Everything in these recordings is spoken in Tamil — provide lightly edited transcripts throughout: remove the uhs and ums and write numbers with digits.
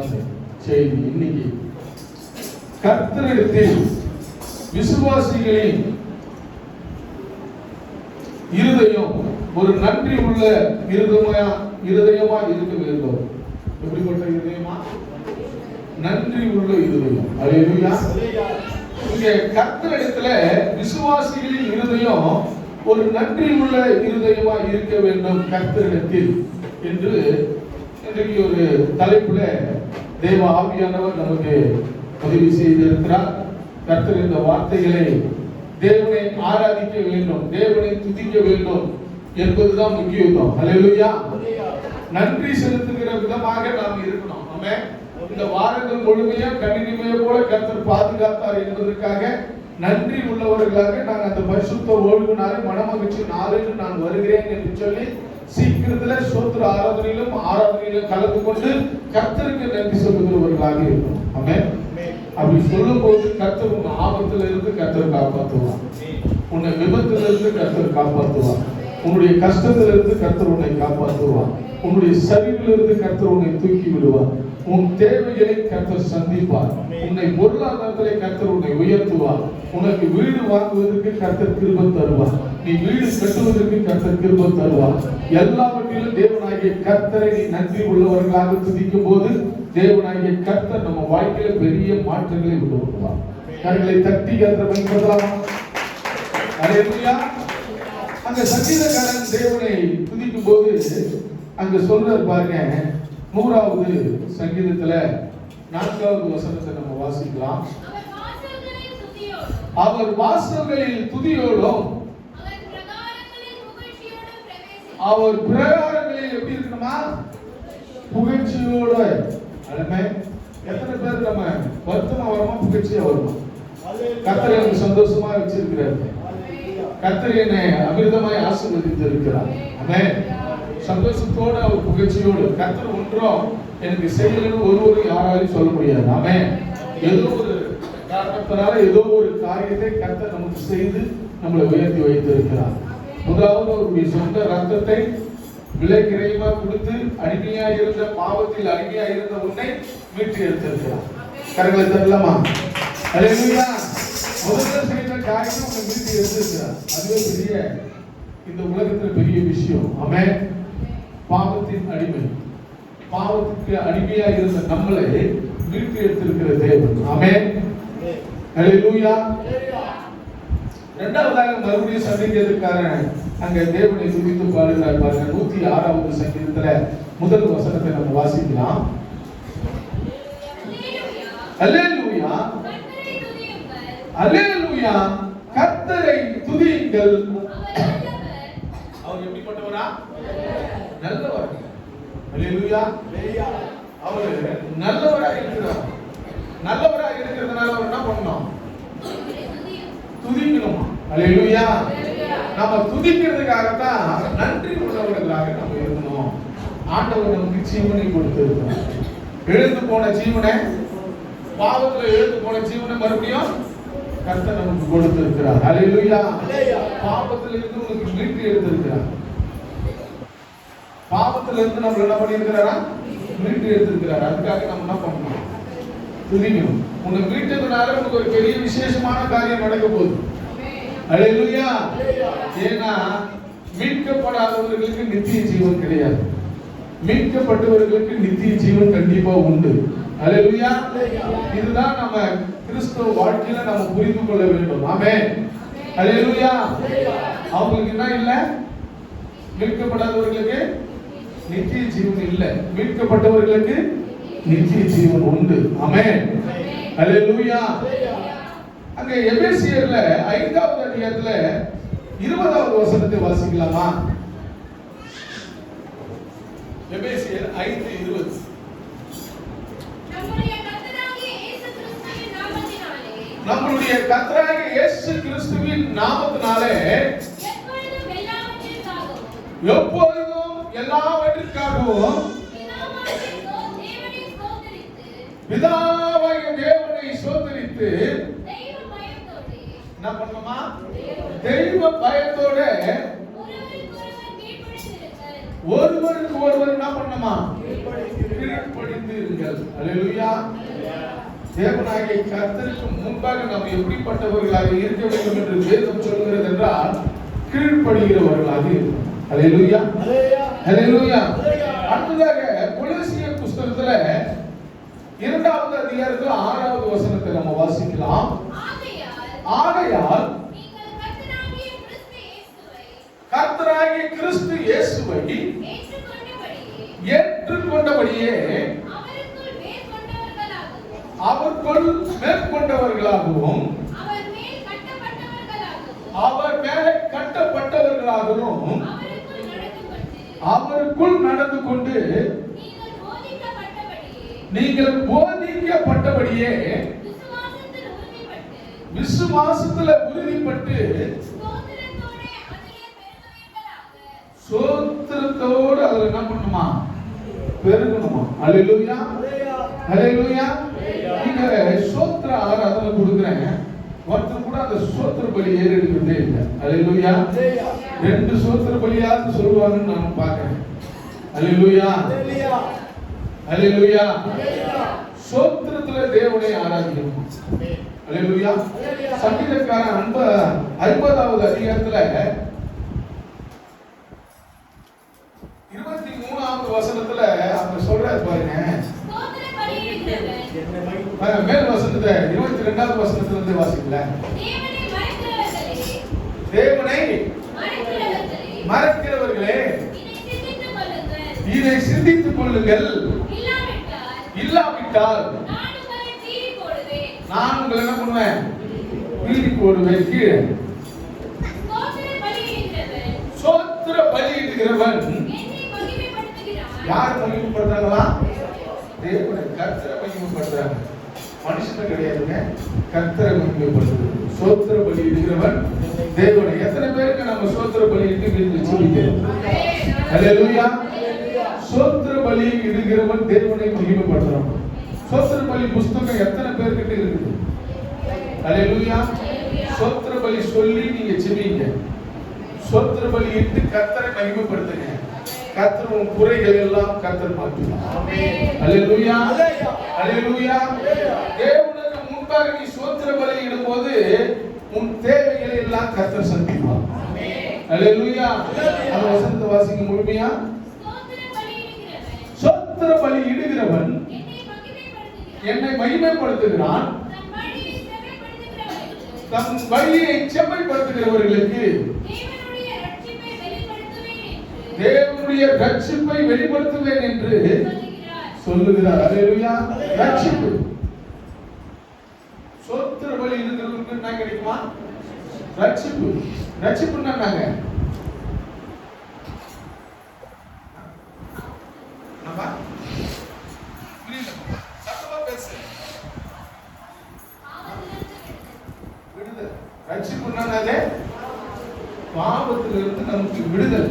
வார்த்தை செய்தி. இன்னைக்கு கர்த்தரிடத்தில் விசுவாசிகளின் இருதயம் ஒரு நன்றி உள்ள இருதயமா இருக்க வேண்டும். எப்படிப்பட்ட இருதயமா? நன்றி உள்ள இருதயம். அல்லேலூயா. இங்க கர்த்தரிடத்துல விசுவாசிகளின் இருதயம் ஒரு நன்றி உள்ள இருதயமா இருக்க வேண்டும் கர்த்தரிடத்தில் என்று இன்றைக்கு ஒரு தலைப்புல தேவ ஆவியானவர் நமக்கு உதவி செய்திருக்கிறார். கர்த்தர் இந்த வார்த்தைகளை தேவனை ஆராதிக்க வேண்டும், தேவனை துதிக்க வேண்டும் என்பதுதான் முக்கியத்துவம். அல்லேலூயா. நன்றி செலுத்துகிற விதமாக நாம் இருக்கணும். ஆமென். இந்த வாரங்கள் முழுமையா கணினிமையை போல கர்த்தர் பாதுகாத்தார் என்பதற்காக நன்றி உள்ளவர்களாக நான் அந்த பரிசுத்த ஓய்வு நாளை மனமகிழ்ச்சி நாளில் நான் வருகிறேன் என்று சொல்லி சீக்கிரத்துல சோத்திர ஆராதனையிலும் கலந்து கொண்டு கர்த்தருக்கு நன்றி சொல்லுகிறவர்களாக இருக்கணும். ஆமென். அப்படி சொல்லும் போது கர்த்தர் உன் ஆபத்துல இருந்து கர்த்தர் காப்பாற்றுவார், உன்னை விபத்துல இருந்து கர்த்தர் காப்பாற்றுவார், உன்னுடைய கஷ்டத்துல இருந்து கர்த்தர் உன்னை காப்பாற்றுவார், உன்னுடைய சரிவிலிருந்து கர்த்தர் உன்னை தூக்கி விடுவார், உன் தேவைகளை கர்த்தர் சந்திப்பார், உன்னை பொருளாதாரத்திலே கர்த்தர் உன்னை உயர்த்துவார், உனக்கு வீடு வாங்குவதற்கு கர்த்தர் கிருபை தருவார், நீ வீடு கட்டுவதற்கு கர்த்தர் கிருபை தருவார். எல்லாவற்றிலும் தேவனாகிய கர்த்தரை நீ நன்றி உள்ளவர்களாக துதிக்கும் போது தேவனாகிய கர்த்தர் நம்ம வாழ்க்கையில பெரிய மாற்றங்களை விட்டு வருவார். கரங்களை தட்டி கர்த்தர் பயன்படுத்தலாம். அல்லேலூயா. அங்க சங்கீதக்காரன் தேவனை துதிக்கும் போது அங்க சொல்றாரு பாருங்க, 100வது சங்கீதத்துல 4வது வசனத்தை நம்ம வாசிக்கலாம். அவர் வாசல்களில் துதியோடும் அவர் பிரகாரங்களில் எப்படி இருக்கணுமா? புகழ்ச்சியோட. அருமை. எத்தனை பேர் நம்ம வருத்தமா வருமா, புகழ்ச்சியா வருமா? கர்த்தர் எனக்கு சந்தோஷமா வச்சிருக்கிறார், கர்த்தர் என்னை அமிர்தமாய் ஆசீர்வதித்து இருக்கிறார். ஆமென். சந்தோஷத்தோட அவர் புகழ்ச்சியோடு கர்த்தர் ஒன்றும் எனக்கு செய்யலன்னு ஒருவரும் யாராலையும் சொல்ல முடியாது. ஆமென். ஏதோ ஒரு காரணத்தினால ஏதோ ஒரு காரியத்தை கர்த்தர் நமக்கு செய்து நம்மளை உயர்த்தி வைத்திருக்கிறார். முதலாவது அவருடைய சொந்த ரத்தத்தை விலை கிரயமா கொடுத்து அடிமையா இருந்த பாவத்தில் அடிமையா இருந்த உன்னை மீட்டு எடுத்திருக்கிறார். கரங்களை தரலாமா? அல்லேலூயா. முதல்ல செய்த காரியம் உன்னை மீட்டு எடுத்திருக்கிறார். அதுவே பெரிய, இந்த உலகத்துல பெரிய விஷயம். ஆமென். பாவத்தின் அடிமை, பாவத்துக்கு அடிமையா இருந்த நம்மளை மீட்டு எடுத்திருக்கிற தேவன். ஆமென். அல்லேலூயா. இரண்டாவதாக மறுபடியும் சங்கீதக்காரன் அங்க தேவனை துதித்து பாடுகிறார் பாருங்க. 106வது சங்கீதத்துல முதல் வசனத்தை நம்ம வாசிக்கலாம். அல்லேலூயா. அல்லேலூயா. கர்த்தரை துதியுங்கள். அவர் எப்படிப்பட்டவரா? நல்லவர். அல்லேலூயா. அவர் நல்லவராக இருக்கிறார். நல்லவராக இருக்கிறதுனால அவர் என்ன பண்ணணும்? துதிக்கணும். அல்லேலூயா. நாம துதிக்கிறதுக்காக தான் நன்றி உள்ளவர்களாக நம்ம இருக்கணும். ஆண்டவர் நமக்கு ஜீவனை கொடுத்திருக்கிறார். எழுந்து போன ஜீவனை, பாவத்துல எழுந்து போன ஜீவனை மறுபடியும் கர்த்தர் நமக்கு கொடுத்திருக்கிறார். அல்லேலூயா. பாவத்துல இருந்து நமக்கு மீட்டு எடுத்திருக்கிறார். பாவத்துல இருந்து நம்ம என்ன பண்ணியிருக்கிறாரா? மீட்டு எடுத்திருக்கிறார். அதுக்காக நம்ம என்ன பண்ணணும்? துதிக்கணும். உன்னை மீட்டதுனால உனக்கு ஒரு பெரிய விசேஷமான காரியம் நடக்க போகுது. அல்லேலூயா. ஏன்னா மீட்கப்படாதவர்களுக்கு நித்திய ஜீவன் கிடையாது, மீட்கப்பட்டவர்களுக்கு நித்திய ஜீவன் கண்டிப்பா உண்டு. அல்லேலூயா. இதுதான் நம்ம கிறிஸ்தவ வாழ்க்கையில நம்ம புரிந்து கொள்ள வேண்டும். ஆமென். அல்லேலூயா. அவங்களுக்கு என்ன இல்ல? மீட்கப்படாதவர்களுக்கு நித்திய ஜீவன் இல்ல, மீட்கப்பட்டவர்களுக்கு நித்திய ஜீவன் உண்டு. ஆமென். அல்லேலூயா. அங்க எபேசியர்ல 5வது அதிகாரத்துல 20வது வசனத்தை வாசிக்கலாமா? எபேசியர் 5:20. நம்முடைய கர்த்தராகிய இயேசு கிறிஸ்துவின் நாமத்தினாலே எப்பொழுதும் எல்லாவற்றிற்காகவும் பிதாவாகிய தேவனை ஸ்தோத்திரித்து என்ன பண்ணணுமா? தெய்வ பயத்தோட ஒருவருக்கு ஒருவர் என்ன பண்ணணுமா? கீழ்ப்படிந்து இருங்கள். அல்லேலூயா. தேவனாகிய கர்த்தருக்கு முன்பாக நாம் எப்படிப்பட்டவர்களாக இருக்க வேண்டும் என்று வேதம் சொல்கிறது என்றால் கீழ்ப்படுகிறவர்களாக இருக்கும். அல்லேலூயா. அல்லேலூயா. அடுத்ததாக கொலோசியர் புத்தகத்துல 2வது அதிகாரத்துல 6வது வசனத்தை நம்ம வாசிக்கலாம். ஆகையால் கர்த்தராகிய கிறிஸ்து இயேசுவை ஏற்றுக்கொண்டபடியே அவருக்குள் மேற்கொண்டவர்களாகவும் அவர் மேலே கட்டப்பட்டவர்களாகவும் அவருக்குள் நடந்து கொண்டு நீங்கள் போதிக்கப்பட்டபடியே விசுவாசத்துல உறுதிப்பட்டு சோத்திரத்தோடு அதுல என்ன பண்ணுமா? பெருகணுமா? அல்லேலூயா. அல்லேலூயா. நீங்க சோத்திர ஆராதனை கொடுக்குறேன், ஒருத்தர் கூட அந்த சோத்திர பலி ஏறெடுக்கிறதே இல்லை. அல்லேலூயா. 2 சோத்திர பலியாவது சொல்லுவாங்கன்னு நான் பார்க்கிறேன். அல்லேலூயா. அல்லேலூயா. சோத்திரத்துல தேவனை ஆராதிக்கணும். அல்லேலூயா. சங்கீதக்காரன் 50வது அதிகாரத்துல 23வது வசனத்துல அவங்க சொல்றாரு பாருங்க. மேல் வசனத்தை 22வது வசனத்துல இருந்து வாசிக்கல. தேவனை மறக்கிறவர்களே இதை சிந்தித்துக் கொள்ளுங்கள். இல்லாவிட்டால் நான் உங்களை என்ன பண்ணுவேன்? பீடி போடுவேன். கீழே சோத்திர பலியிடுகிறவன் யார் மகிமைப்படுறாங்களா? தேவனை, கர்த்தரை மகிமைப்படுறாங்க. மனுஷனை கிடையாதுங்க, கர்த்தரை மகிமைப்படுத்துறது. சோத்திர பலியிடுகிறவன் தேவனை. எத்தனை பேருக்கு நம்ம சோத்திர பலியிட்டு வீட்டில் ஜெபிக்கிறோம்? அல்லேலூயா. சோத்திர பலி இடுகிறவன் தேவனை மகிமைப்படுத்துறான். சோத்திர பலி புஸ்தகம் எத்தனை பேர்கிட்ட இருக்குது? அல்லேலூயா. சோத்திர பலி சொல்லி நீங்க ஜெபிங்க. சோத்திர பலி இட்டு கர்த்தரை மகிமைப்படுத்துங்க. கர்த்தர் உன் குறைகள் எல்லாம் கர்த்தர் மாற்றுவார். ஆமென். அல்லேலூயா. அல்லேலூயா. தேவனுக்கு முன்பாக நீ சோத்திர பலி இடும்போது உன் தேவைகளை எல்லாம் கர்த்தர் சந்திப்பார். ஆமென். அல்லேலூயா. அந்த வசனத்தை வாசிங்க முழுமையா. சோத்திர பலி இடுகிறவன் என்னை மகிமைப்படுத்துகிறான். தம் வழியை செம்மைப்படுத்துகிறவர்களுக்கு தேவனுடைய ரட்சிப்பை வெளிப்படுத்துவேன் என்று சொல்லுகிறார். அல்லேலூயா. ரட்சிப்பு. சோத்திர பலி இடுகிறவனுக்கு என்ன கிடைக்குமா? ரட்சிப்பு. ரட்சிப்புன்னா என்னங்க? ரட்சிப்புன்னாலே பாவத்திலிருந்து நமக்கு விடுதலை.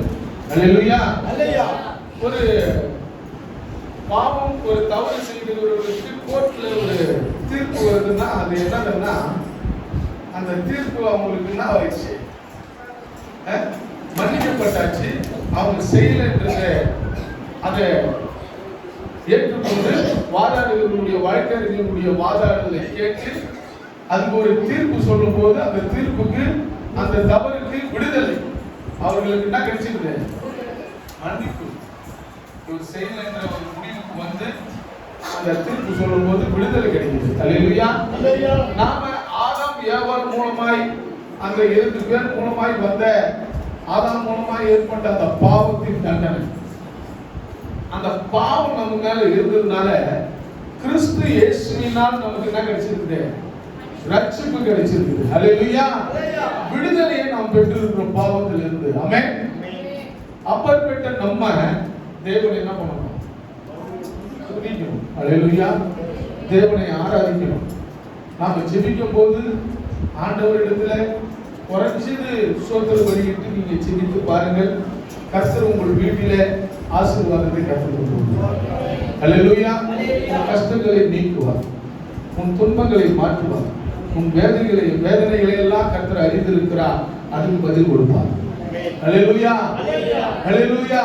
அல்லேலூயா. அல்லேலூயா. ஒரு பாவம், ஒரு தவறு செய்கிறவர்களுக்கு கோர்ட்ல ஒரு தீர்ப்பு வருதுன்னா அது என்னதுன்னா அந்த தீர்ப்பு அவங்களுக்கு என்ன ஆயிடுச்சு? மன்னிக்கப்பட்டாச்சு. அவங்க செய்யலன்றத அதை ஏற்றுக்கொண்டு வாதாடுகளுடைய வழக்கறிஞர்களுடைய வாதாடுதலை கேட்டு அதுக்கு ஒரு தீர்ப்பு சொல்லும் போது அந்த தீர்ப்புக்கு, அந்த தவறுக்கு விடுதலை. அவர்களுக்கு என்ன கிடைச்சிருது? மன்னிப்பு. ஒரு செயல் என்ற ஒரு முடிவுக்கு வந்து அந்த தீர்ப்பு சொல்லும் போது விடுதலை கிடைக்குது. அல்லேலூயா. நாம ஆதாம் ஏவாள் மூலமாய் அந்த 2 பேர் மூலமாய் வந்த ஆதாம் மூலமாய் ஏற்பட்ட அந்த பாவத்தின் தண்டனை, அந்த பாவம் நம்ம மேல இருந்ததுனால கிறிஸ்து இயேசுவினால் நமக்கு என்ன கிடைச்சிருக்கு? ரட்சிப்பு கிடைச்சிருக்கு. அல்லேலூயா. விடுதலையை நாம் பெற்றிருக்கிறோம் பாவத்தில் இருந்து. ஆமென். அப்பேற்பட்ட நம்ம தேவனை என்ன பண்ணணும்? துதிக்கணும். அல்லேலூயா. தேவனை ஆராதிக்கணும். நாம ஜெபிக்கும் போது ஆண்டவரிடத்துல குறைஞ்சது சோத்திர பலியிட்டு நீங்க ஜெபித்து பாருங்கள். கர்த்தர் உங்கள் வீட்டிலே ஆசீர்வாதத்தை கற்றுக்கொள்வார். அல்லேலூயா. கஷ்டங்களை நீக்குவார். உன் துன்பங்களை மாற்றுவார். உன் வேதனைகளை எல்லாம் கர்த்தர் அறிந்திருக்கிறார். அதுக்கு பதில் கொடுப்பார். அல்லேலூயா, அல்லேலூயா.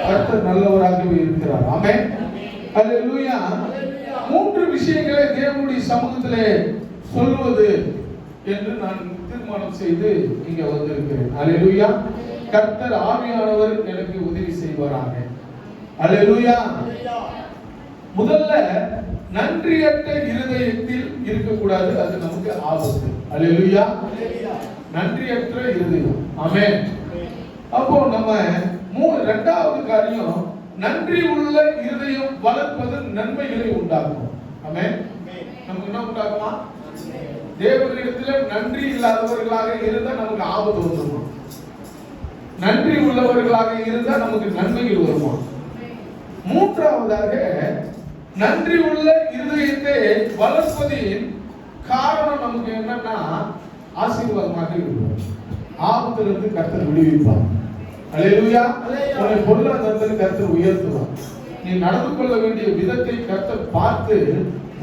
கர்த்தர் நல்லவராகவே இருக்கிறார். ஆமென், அல்லேலூயா. மூன்று விஷயங்களை தேவனுடைய சமூகத்திலே சொல்வது என்று நான் தீர்மானம் செய்து இங்க வந்திருக்கிறேன். அல்லேலூயா. கர்த்தர் ஆவியானவர் எனக்கு உதவி செய்வாராக. அல்லேலூயா. முதல்ல நன்றியற்ற இருதயத்தில் இருக்கக்கூடாது, அது நமக்கு ஆபத்து. அல்லேலூயா. நன்றியற்ற இருதயம். ஆமென். அப்போ நம்ம இரண்டாவது காரியம், நன்றி உள்ள இருதயம் வளர்ப்பது நன்மைகளை உண்டாக்கும். ஆமென். நமக்கு என்ன உண்டாக்குமா? தேவனிடத்தில் நன்றி இல்லாதவர்களாக இருந்தால் நமக்கு ஆபத்து வந்துருமா? நன்றி உள்ளவர்களாக இருந்தால் நமக்கு நன்மைகள் வருமா? மூன்றாவதாக, நன்றி உள்ள இருதயத்தை வளர்ப்பதின் காரணம் நமக்கு என்னன்னா ஆசீர்வாதமாக இருக்கும். ஆபத்திலிருந்து கர்த்தர் விடுவிப்பார். அல்லேலூயா. உன்னை பொருளாதாரத்தில் கர்த்தர் உயர்த்துவார். நீ நடந்து கொள்ள வேண்டிய விதத்தை கர்த்தர் பார்த்து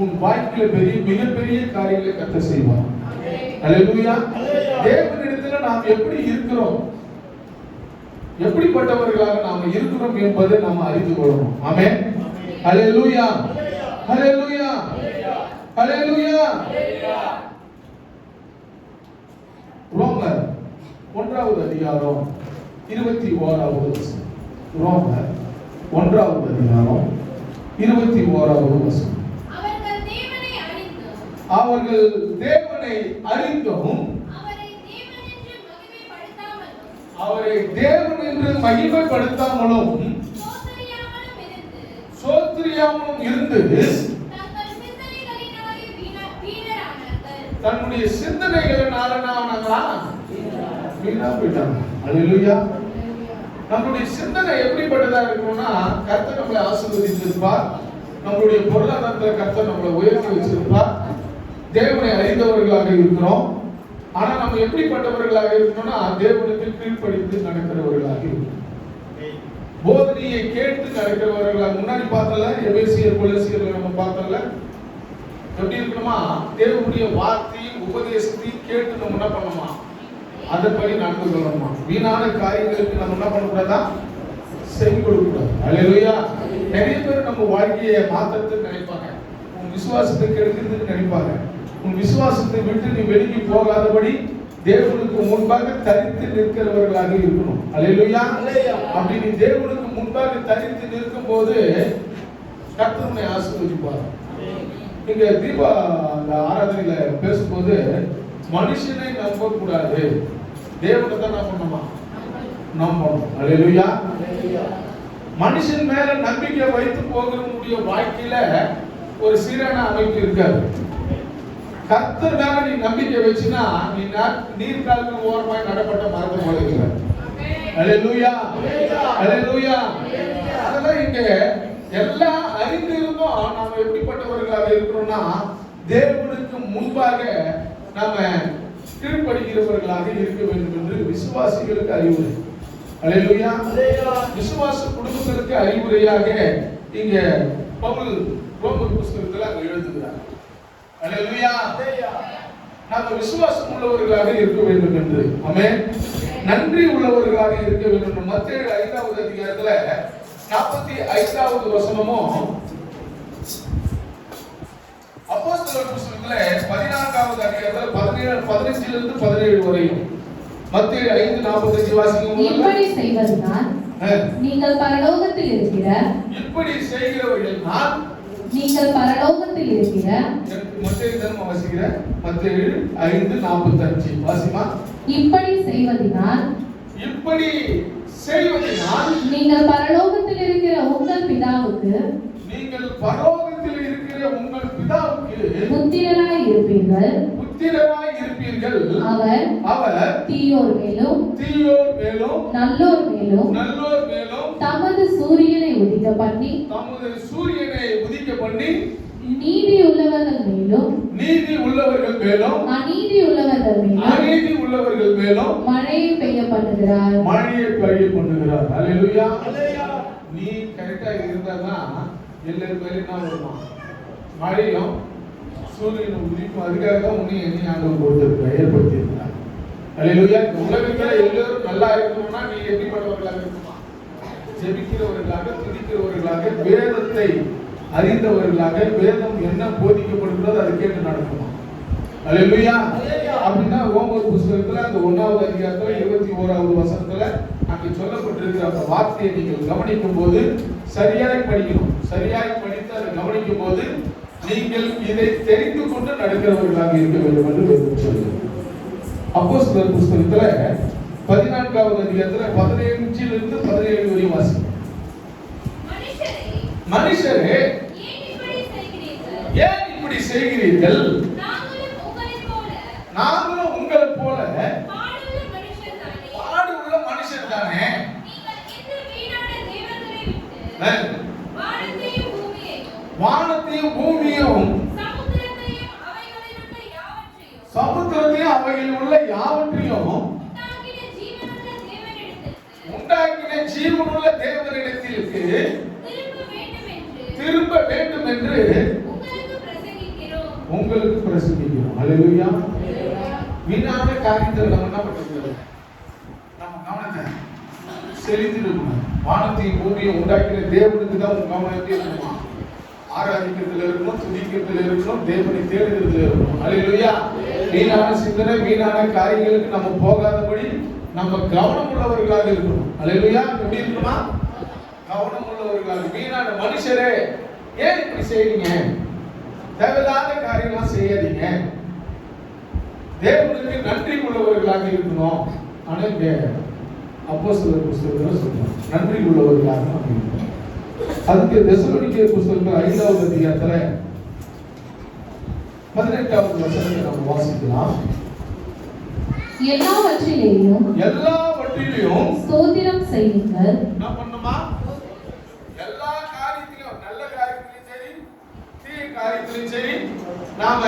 உன் வாழ்க்கையில மிகப்பெரிய காரியங்களை கர்த்தர் செய்வார். அல்லேலூயா. தேவனிடத்தில் நாம் எப்படி இருக்கிறோம், எப்படிப்பட்டவர்களாக நாம் இருக்கிறோம் என்பதை நாம் அறிந்து கொள்ளணும். ஆமென். அல்லேலூயா, அல்லேலூயா, அல்லேலூயா. ரோமர் 1வது அதிகாரம் 21வது வசனம். ரோமர் 1வது அதிகாரம் 21வது வசனம். அவர்கள் தேவனை அறிந்தும் அவரை தேவன் என்று மகிமைப்படுத்தாமலும் சோத்திரியாமலும் இருந்து தன்னுடைய சிந்தனைகளினால வீணா போயிட்டாங்க. அல்லேலூயா. நம்முடைய சிந்தனை எப்படிப்பட்டதா இருக்கணும்னா, கர்த்தர் நம்மளை ஆசீர்வதித்திருப்பார், நம்மளுடைய பொருளாதாரத்தில் கர்த்தர் நம்மளை உயர்த்தி வச்சிருப்பார், தேவனை அறிந்தவர்களாக இருக்கிறோம். ஆனா நம்ம எப்படிப்பட்டவர்களாக இருக்கணும்னா, தேவனுக்கு கீழ்ப்படிந்து நடக்கிறவர்களாக இருக்கணும். போதனையை கேட்டு நடக்கிறவர்களாக. முன்னாடி பார்த்தல எபேசியர் கொலோசியர் நம்ம பார்த்தல எப்படி இருக்கணுமா? தேவனுடைய வார்த்தையும் உபதேசத்தையும் கேட்டு நம்ம என்ன பண்ணணுமா? அதன்படி நடந்து கொள்ளணுமா? வீணான காரியங்களுக்கு நம்ம என்ன பண்ணக்கூடாதா? செவி கொடுக்கக்கூடாது. அல்லேலூயா. நிறைய பேர் நம்ம வாழ்க்கையை மாற்றத்துக்கு நினைப்பாங்க, உன் விசுவாசத்தை கெடுக்கிறதுக்கு நினைப்பாங்க. உன் விசுவாசத்தை விட்டு நீ வெளியே போகாதபடி தேவனுக்கு முன்பாக தரித்து நிற்கிறவர்களாக இருக்கணும். அல்லேலூயா. அப்படி நீ தேவனுக்கு முன்பாக தரித்து நிற்கும் போது கர்த்தர் உன்னை ஆசீர்வதிப்பார். இங்க தீபா அந்த ஆராதனையில பேசும்போது, மனுஷனை நம்ப கூடாது, தேவனை தான் என்ன பண்ணணுமா? நம்பணும். அல்லேலூயா. மனுஷன் மேல நம்பிக்கை வைத்து போகிறவனுடைய வாழ்க்கையில ஒரு சீரான அமைப்பு இருக்காது. கர்த்தர் மேல நீ நம்பிக்கை வச்சுனா நீ நீர்கால்கள் ஓரமாய் நடப்பட்ட மரத்தை போல இருக்கிற. அல்லேலூயா, அல்லேலூயா. அதெல்லாம் இங்க எல்லாம் அறிந்து இருந்தோம். நாம எப்படிப்பட்டவர்களாக இருக்கிறோம்னா, தேவனுக்கு முன்பாக நாம கீழ்ப்படுகிறவர்களாக இருக்க வேண்டும் என்று விசுவாசிகளுக்கு அறிவுரை. அல்லேலூயா. விசுவாச குடும்பங்களுக்கு அறிவுரையாக இங்க பவுல் ரோமர் புத்தகத்தில் அங்க எழுதுகிறார். அல்லேலூயா. நாம விசுவாசம் உள்ளவர்களாக இருக்க வேண்டும் என்று. ஆமென். நன்றி உள்ளவர்களாக இருக்க வேண்டும். மத்தேயு 5வது அதிகாரத்துல 45வது வசனமும், அப்போஸ்தலர் புத்தகத்துல 14வது அதிகாரத்துல 15லிருந்து 17 வரையும். மத்தேயு 5:45 வாசிங்க. இப்படி செய்வதனால் நீங்கள் பரலோகத்தில் இருக்கிற, இப்படி செய்கிறவர்கள் நான் நீங்கள் பரலோகத்தில் இருக்கிற. மத்தேயு தான் வாசிக்கிற. மத்தேயு 5:45 வாசிமா. இப்படி செய்வதனால், இப்படி செய்வதனால் நீங்கள் பரலோகத்தில் இருக்கிற உங்கள் பிதாவுக்கு, நீங்கள் பரலோகத்தில் இருக்கிற உங்கள் பிதாவுக்கு புத்திரராய் இருப்பீர்கள். புத்திரராய் இருப்பீர்கள். அவர் தீயோர் மேலும் நல்லோர் மேலும் தமது சூரியனை உதிக்க பண்ணி நீதி உள்ளவர்கள் மேலும் அநீதி உள்ளவர்கள் மேலும் மழையை பெய்ய பண்ணுகிறார். அல்லேலூயா. நீ கரெக்டா இருந்தாதான் எல்லாரும் மேலும் என்ன வருமா? மழையும் சூரியனும் உதிக்கும். அதுக்காக தான் உன்னை ஆண்டவர் கொடுத்திருக்கிறார், ஏற்படுத்தி இருக்கிறார். அல்லேலூயா. இந்த உலகத்துல எல்லாரும் நல்லா இருக்கணும்னா நீங்க எப்படிப்பட்டவர்களாக இருக்கணுமா? ஜெபிக்கிறவர்களாக, துதிக்கிறவர்களாக, வேதத்தை அறிந்தவர்களாக, வேதம் என்ன போதிக்கப்படுகிறதோ அதை கேட்டு நடக்கணுமா? அல்லேலூயா. அப்படின்னா ரோமர் புத்தகத்துல அந்த 1வது அதிகாரத்துல 21வது வசனத்துல அங்கே சொல்லப்பட்டிருக்கிற அந்த வார்த்தையை நீங்கள் கவனிக்கும் போது சரியாய் படிக்கணும். சரியாய் படித்து அதை கவனிக்கும் போது நீங்கள் இதை தெரிந்து கொண்டு நடக்கிறவர்களாக இருக்க வேண்டும் என்று வேதம் சொல்லுகிறது. அப்போஸ்தலர் புத்தகத்துல 14வது அதிகாரத்துல 15லிருந்து 17 வரை வாசிக்கும். மனுஷரே ஏன் இப்படி செய்கிறீர்கள்? நாங்களும் உங்களைப் போல பாடுள்ள மனுஷர் தானே. வானத்தையும் பூமியையும் சமுத்திரத்தையும் அவைகளில் உள்ள யாவற்றையும் உண்டாக்கின ஜீவனுள்ள தேவனிடத்திற்கு திரும்ப வேண்டும் என்று உங்களுக்கு பிரசங்கிக்கிறோம். அல்லேலூயா. வீணான காரியத்தை நம்ம என்ன பண்றது? நம்ம கவனத்தை செலுத்திடணும். வானத்தையும் பூமியை உண்டாக்கின தேவனுக்கு தான் உங்க கவனம் எப்படி இருக்கணுமா? ஆராதிக்கிறதுல இருக்கணும், துதிக்கிறதுல இருக்கணும், தேவனை தேடுகிறதுல இருக்கணும். அல்லேலூயா. வீணான சிந்தனை, வீணான காரியங்களுக்கு நம்ம போகாதபடி நம்ம கவனம் உள்ளவர்களாக இருக்கணும். அல்லேலூயா. எப்படி இருக்கணுமா? கவனம் உள்ளவர்களாக. வீணான மனுஷரே ஏன் இப்படி செய்றீங்க? தேவையில்லாத காரியம்லாம் செய்யாதீங்க. தேவனுக்கு நன்றி உள்ளவர்களாக இருக்கணும். ஆனா இங்க அப்போஸ்தலர் புத்தகத்துல சொல்றாங்க நன்றி உள்ளவர்களாக இருக்கணும். அதுக்கு தெசலோனிக்கேயர் புத்தகத்துல 5வது அதிகாரத்துல 18வது வசனத்தை நம்ம வாசிக்கலாம். எல்லாவற்றிலேயும் ஸ்தோத்திரம் செய்யுங்கள். என்ன பண்ணுமா? எல்லா காரியத்திலும், நல்ல காரியத்திலும் சரி, தீய காரியத்திலும் சரி, நாம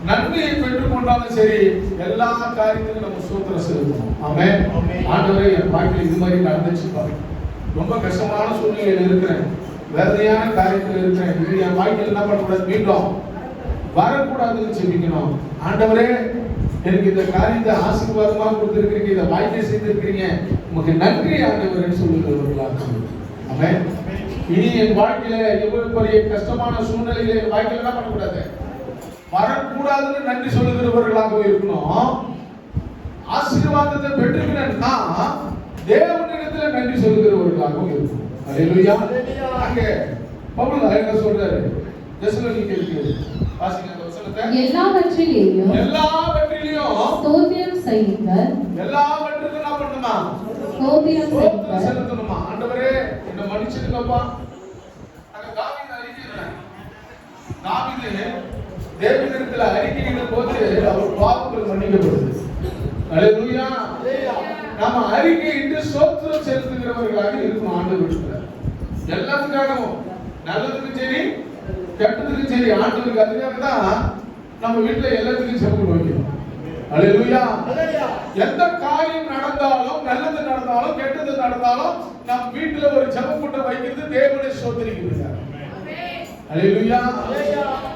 நன்மையை பெற்றுக் கொண்டாலும் சரி, எல்லா காரியத்திலும் நம்ம ஸ்தோத்திரம் செலுத்தணும். ஆமென். ஆண்டவரே, என் வாழ்க்கையில் இது மாதிரி நடந்துச்சு பாருங்க. ரொம்ப கஷ்டமான சூழ்நிலையில் இருக்கிறேன், வேதனையான காரியத்தில் இருக்கிறேன். இது என் வாழ்க்கையில் என்ன பண்ணக்கூடாது? மீண்டும் வரக்கூடாதுன்னு ஜெபிக்கணும். ஆண்டவரே, எனக்கு இந்த காரியத்தை ஆசீர்வாதமா கொடுத்திருக்கீங்க, இதை வாய்க்கை செய்திருக்கீங்க, உங்களுக்கு நன்றி ஆண்டவரேன்னு சொல்லுகிறவர்களாக. ஆமென். இனி என் வாழ்க்கையில எவ்வளவு பெரிய கஷ்டமான சூழ்நிலையில என் வாழ்க்கையில என்ன பண்ணக்கூடாது? வரக்கூடாதுன்னு நன்றி சொல்லுகிறவர்களாக இருக்கணும். ஆசீர்வாதத்தை பெற்றுக்கிறேன்னா தேவனிடத்துல நன்றி சொல்லுகிறவர்களாகவும் இருக்கணும். அல்லேலூயா. அங்க பவுல் என்ன சொல்றாரு? தெசலோனிக்கேயருக்கு வாசிங்க அந்த வசனத்தை. எல்லாவற்றிலேயும் ஸ்தோத்திரம் செய்யுங்கள். எல்லாவற்றுக்கும் என்ன பண்ணணுமா? ஸ்தோத்திரம் செலுத்தணுமா? ஆண்டவரே, என்ன மன்னிச்சிடுங்கப்பா. அங்க தாவீது அறிக்கையிடுறார். தாவீது தேவனிடத்தில் அறிக்கையிடும் போது அவர் பாவங்கள் மன்னிக்கப்படுது. அல்லேலூயா. நாம அறிக்கையிட்டு ஸ்தோத்திரம் செலுத்துகிறவர்களாக இருக்கணும். ஆண்டவருக்கு எல்லாத்துக்காகவும், நல்லதுக்கும் சரி கெட்டதுக்கும் சரி, ஆண்டவருக்கு அதுக்காக தான் நம்ம வீட்டுல எல்லாத்துக்கும் செலவு வைக்கணும். அல்லேலூயா. எந்த காரியம் நடந்தாலும், நல்லது நடந்தாலும் கெட்டது நடந்தாலும், நம் வீட்டுல ஒரு ஜெப கூட்டம் வைக்கிறது தேவனை ஸ்தோத்திரிக்கிறது. அல்லேலூயா.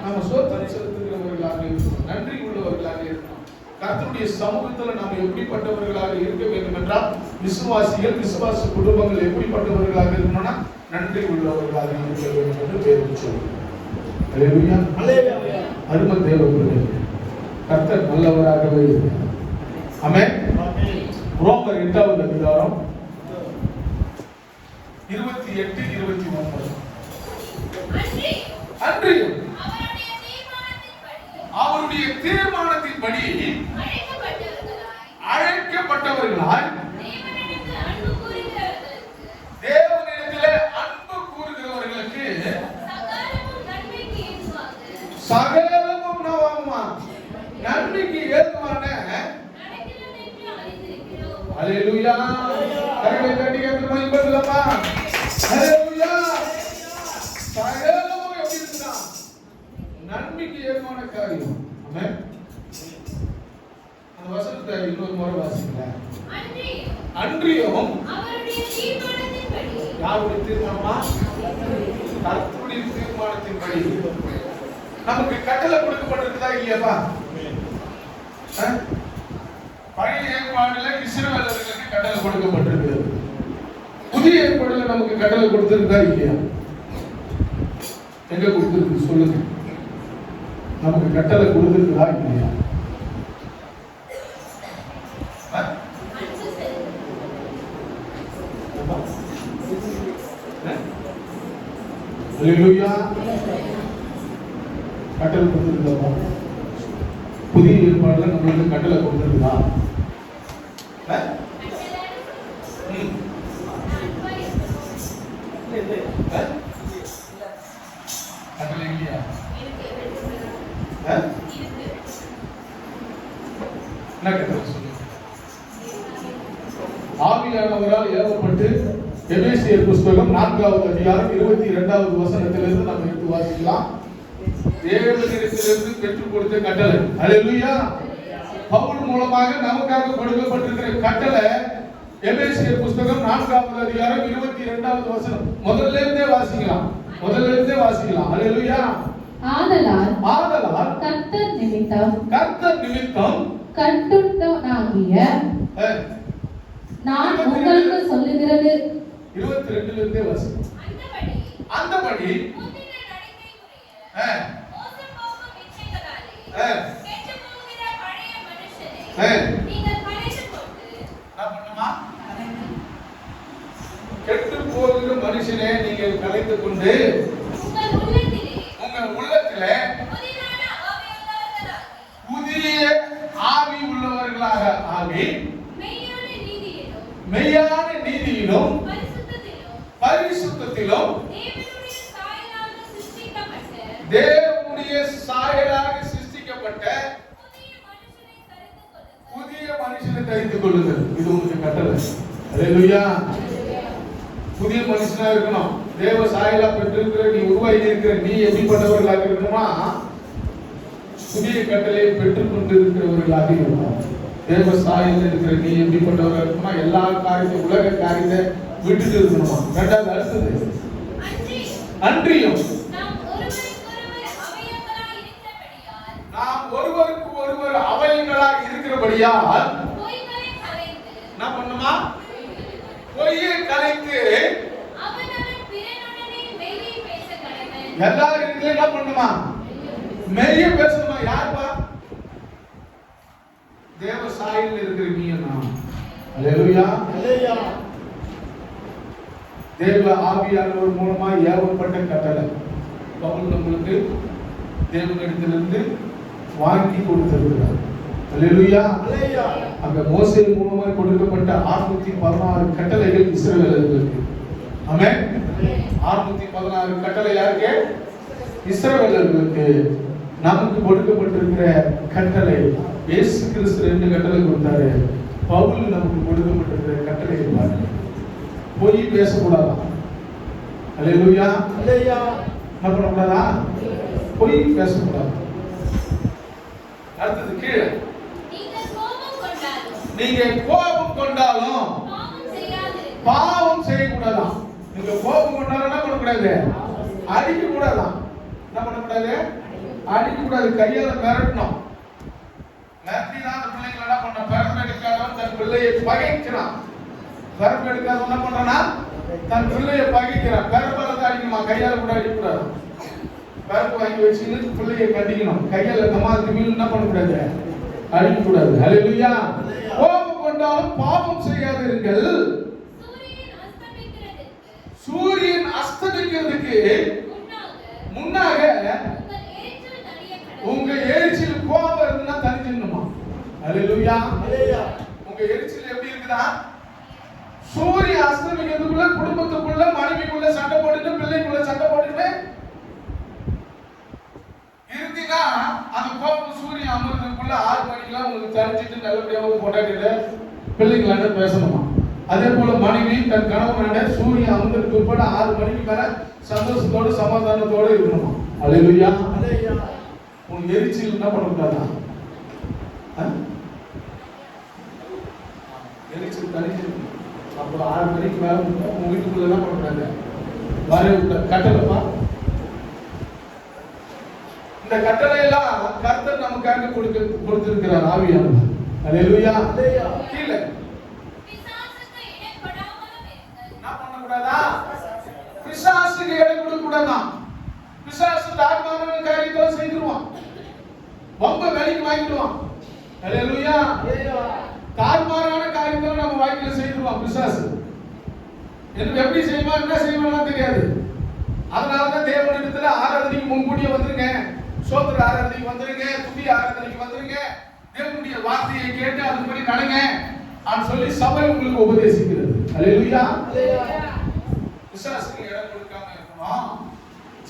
நம்ம ஸ்தோத்திரம் செலுத்துகிறவர்களாக இருக்கணும், நன்றி உள்ளவர்களாக இருக்கணும். கர்த்தருடைய சமூகத்துல நாம் எப்படிப்பட்டவர்களாக இருக்க வேண்டும் என்றால், விசுவாசிகள், விசுவாச குடும்பங்கள் எப்படிப்பட்டவர்களாக இருக்கணும்னா நன்றி உள்ளவர்களாக இருக்க வேண்டும் என்று வேதம் சொல்லுகிறது. அல்லேலூயா. அல்லேலூயா. அருமை தேவ பிள்ளைகளே, கர்த்தர் நல்லவராகவே இருக்கிறார். ஆமென். ரோமர் 8வது அதிகாரம் 28, 29. அன்றியும் அவருடைய தீர்மானத்தின்படி அழைக்கப்பட்டவர்களாய் தேவனிடத்திலே அன்பு கூறுகிறவர்களுக்கு சகலமும் நன்மைக்கு ஏதுவான. அல்லேலூயா. கரங்களை தட்டி கர்த்தரை மகிமைப்படுத்தலாமா? அல்லேலூயா. சகலமும் எப்படி இருக்குதா? நன்மைக்கு ஏதுவான காரியம். ஆமென். அந்த வசனத்தை இன்னொரு முறை வாசிங்க. அன்றியும் அவருடைய தீர்மானத்தின்படி. யாருடைய தீர்மானமா? கர்த்தருடைய தீர்மானத்தின்படி நமக்கு கட்டளை கொடுக்கப்பட்டிருக்குதா இல்லையாப்பா? பழைய ஏற்பாடுல இஸ்ரவேலர்களுக்கு கட்டளை கொடுக்கப்பட்டிருக்கிறது. புதிய ஏற்பாடுல நமக்கு கட்டளை கொடுத்திருக்கா இல்லையா? எங்க கொடுத்திருக்கு சொல்லுங்க. நமக்கு கட்டளை கொடுத்திருக்கா இல்லையா? ஹல்லேலூயா. கட்டளை கொடுத்திருக்கா? புதிய ஏற்பாடுல நம்மளுக்கு கட்டளை கொடுத்திருக்கா? கட்டளை இல்லையா? என்ன கட்டளை சொல்லுங்க. ஆவியானவரால் ஏவப்பட்டு எபேசியர் புஸ்தகம் 4வது அதிகாரம் 22வது வசனத்திலிருந்து நம்ம எடுத்து வாசிக்கலாம். தேவனிடத்திலிருந்து பெற்றுக் கொடுத்த கட்டளை. ஹல்லேலூயா. பவுல் மூலமாக நமக்காக கொடுக்கப்பட்டிருக்கிற கட்டளை எபேசியர் புஸ்தகம் 4வது அதிகாரம் 22வது வசனம். முதல்ல இருந்தே வாசிக்கலாம். ஹல்லேலூயா. ஆதலால் கர்த்தர் நிமித்தம் கட்டுண்டவனாகிய நான் உங்களுக்கு சொல்லுகிறது 22ல இருந்தே வாசிக்கலாம். அந்தபடி கெட்டு போகிற மனுஷனே நீங்கள் கலைந்து கொண்டு உங்கள் உள்ளத்திலே புதிய ஆவி உள்ளவர்களாக ஆகி மெய்யான நீதியிலும் பரிசுத்தத்திலும் தேவனுடைய சாயலாக சிருஷ்டிக்கப்பட்ட புதிய மனுஷனை தெரிந்து கொள்ளுங்கள். இது உங்களுக்கு கட்டளை. ஹல்லேலூயா. புதிய மனுஷனா இருக்கணும். தேவ சாயலா பெற்றிருக்கிற நீ உருவாகி இருக்கிற நீ எப்படிப்பட்டவர்களாக இருக்கணுமா? புதிய கட்டளையை பெற்றுக் கொண்டு இருக்கிறவர்களாக இருக்கணும். தேவ சாயலில் இருக்கிற நீ எப்படிப்பட்டவராக இருக்கணுமா? எல்லா காரியத்தையும் உலக காரியத்தை விட்டுட்டு இருக்கணுமா? ரெண்டாவது அடுத்தது அன்றியும் நாம் ஒருவருக்கு ஒருவர் அவயங்களாக இருக்கிறபடியால் என்ன பண்ணுமா? பொய்யை கலைத்து எல்லாரும் என்ன பண்ணுமா? மெய்ய பேசணுமா? யாருப்பா? தேவ சாயலில் இருக்கிற நீ நான். ஹல்லேலூயா. தேவ ஆவியானவர் மூலமா ஏவப்பட்ட கட்டளை பவுல் நம்மளுக்கு தேவனிடத்திலிருந்து வாங்கி கொடுத்திருக்கிறார். ஹல்லேலூயா. அங்க மோசே மூலமாக கொடுக்கப்பட்ட 616 கட்டளைகள் இஸ்ரவேலர்களுக்கு. ஆமென். 616 கட்டளை யாருக்கு? இஸ்ரவேலர்களுக்கு. நமக்கு கொடுக்கப்பட்டிருக்கிற கட்டளை இயேசு கிறிஸ்து 2 கட்டளை கொடுத்தாரு. பவுல் நமக்கு கொடுக்கப்பட்டிருக்கிற கட்டளை பாருங்க. பொய் பேசக்கூடாதா? ஹல்லேலூயா. என்ன பண்ணக்கூடாதா? பொய் பேசக்கூடாது. அடுத்தது கீழே நீங்க கோபம் கொண்டாலும் பாவம் செய்யக்கூடாதான். நீங்க கோபம் கொண்டாலும் என்ன பண்ணக்கூடாது? அடிக்க கூடாதான். என்ன பண்ணக்கூடாது? அடிக்க கூடாது. கையால மிரட்டணும். மிரட்டினா அந்த பிள்ளைங்க என்ன பண்ண? பிறப்பு எடுக்காதவன் தன் பிள்ளையை பகைக்கிறான். பிறப்பு எடுக்காதவன் என்ன பண்றானா? தன் பிள்ளையை பகைக்கிறான். பிறப்பால தான் அடிக்கணுமா? கையால கூட அடிக்கக்கூடாது. பிறப்பு வாங்கி வச்சுன்னு பிள்ளையை கண்டிக்கணும். கையால தமாது மீன் என்ன பண்ணக்கூடாது? அடிக்கக்கூடாது. ஹல்லேலூயா. கோபம் கொண்டாலும் பாவம் செய்யாதிருங்கள். சூரியன் அஸ்தமிக்கிறதுக்கு முன்னாக உங்க எரிச்சல் கோபம் இருந்தா தனிச்சிடணுமா? ஹல்லேலூயா. உங்க எரிச்சல் எப்படி இருக்குதா? சூரியன் அஸ்தமிக்கிறதுக்குள்ள குடும்பத்துக்குள்ள மனைவிக்குள்ள சண்டை போட்டுட்டு பிள்ளைக்குள்ள சண்டை போட்டுட்டு இருந்தீங்கன்னா அந்த கோபம் சூரியன் அமர்றதுக்குள்ள 6 மணிக்கெல்லாம் உங்களுக்கு தெரிஞ்சிட்டு நல்லபடியாக போட்டாக்கிட்டு பிள்ளைங்களாண்ட பேசணுமா? அதே போல மனைவி தன் கணவனாண்ட சூரியன் அமர்ந்ததுக்கு பிற்பாடு 6 மணிக்கு மேல சந்தோஷத்தோடு சமாதானத்தோடு இருக்கணுமா? ஹல்லேலூயா. உன் எரிச்சல் என்ன பண்ணக்கூடாதா? எரிச்சல் தனிச்சிருக்கணும். அப்போ 6 மணிக்கு மேல உங்க வீட்டுக்குள்ள என்ன பண்ணக்கூடாது? வர கட்டளைப்பா. இந்த கட்டளை எல்லாம் கர்த்தர் நமக்காக கொடுத்திருக்கிறார். ஆவியானவர் அல்லேலூயா. கீழே பிசாசுக்கு இடப்படாமலும் இருங்கள். என்ன பண்ணக்கூடாதா? பிசாசுக்கு இடம் கொடுக்க கூடாதா? பிசாசு தாழ்வான காரியத்தை செய்துருவான், வம்ப வேலைக்கு வாங்கிடுவான். அல்லேலூயா. தாழ்வான காரியத்தை நம்ம வாழ்க்கையில செய்துருவான் பிசாசு. எப்படி செய்வான், என்ன செய்வான் தெரியாது. அதனாலதான் தேவனிடத்துல ஆராதனைக்கு முன்கூட்டியே வந்துருங்க, சோத்திர ஆராதனைக்கு வந்துருங்க, துதி ஆராதனைக்கு வந்துருங்க, தேவனுடைய வார்த்தையை கேட்டு அதுபடி நடங்க அப்படின்னு சொல்லி சபை உங்களுக்கு உபதேசிக்கிறது. அல்லேலூயா. பிசாசுக்கு இடம் கொடுக்காம இருக்கணும்,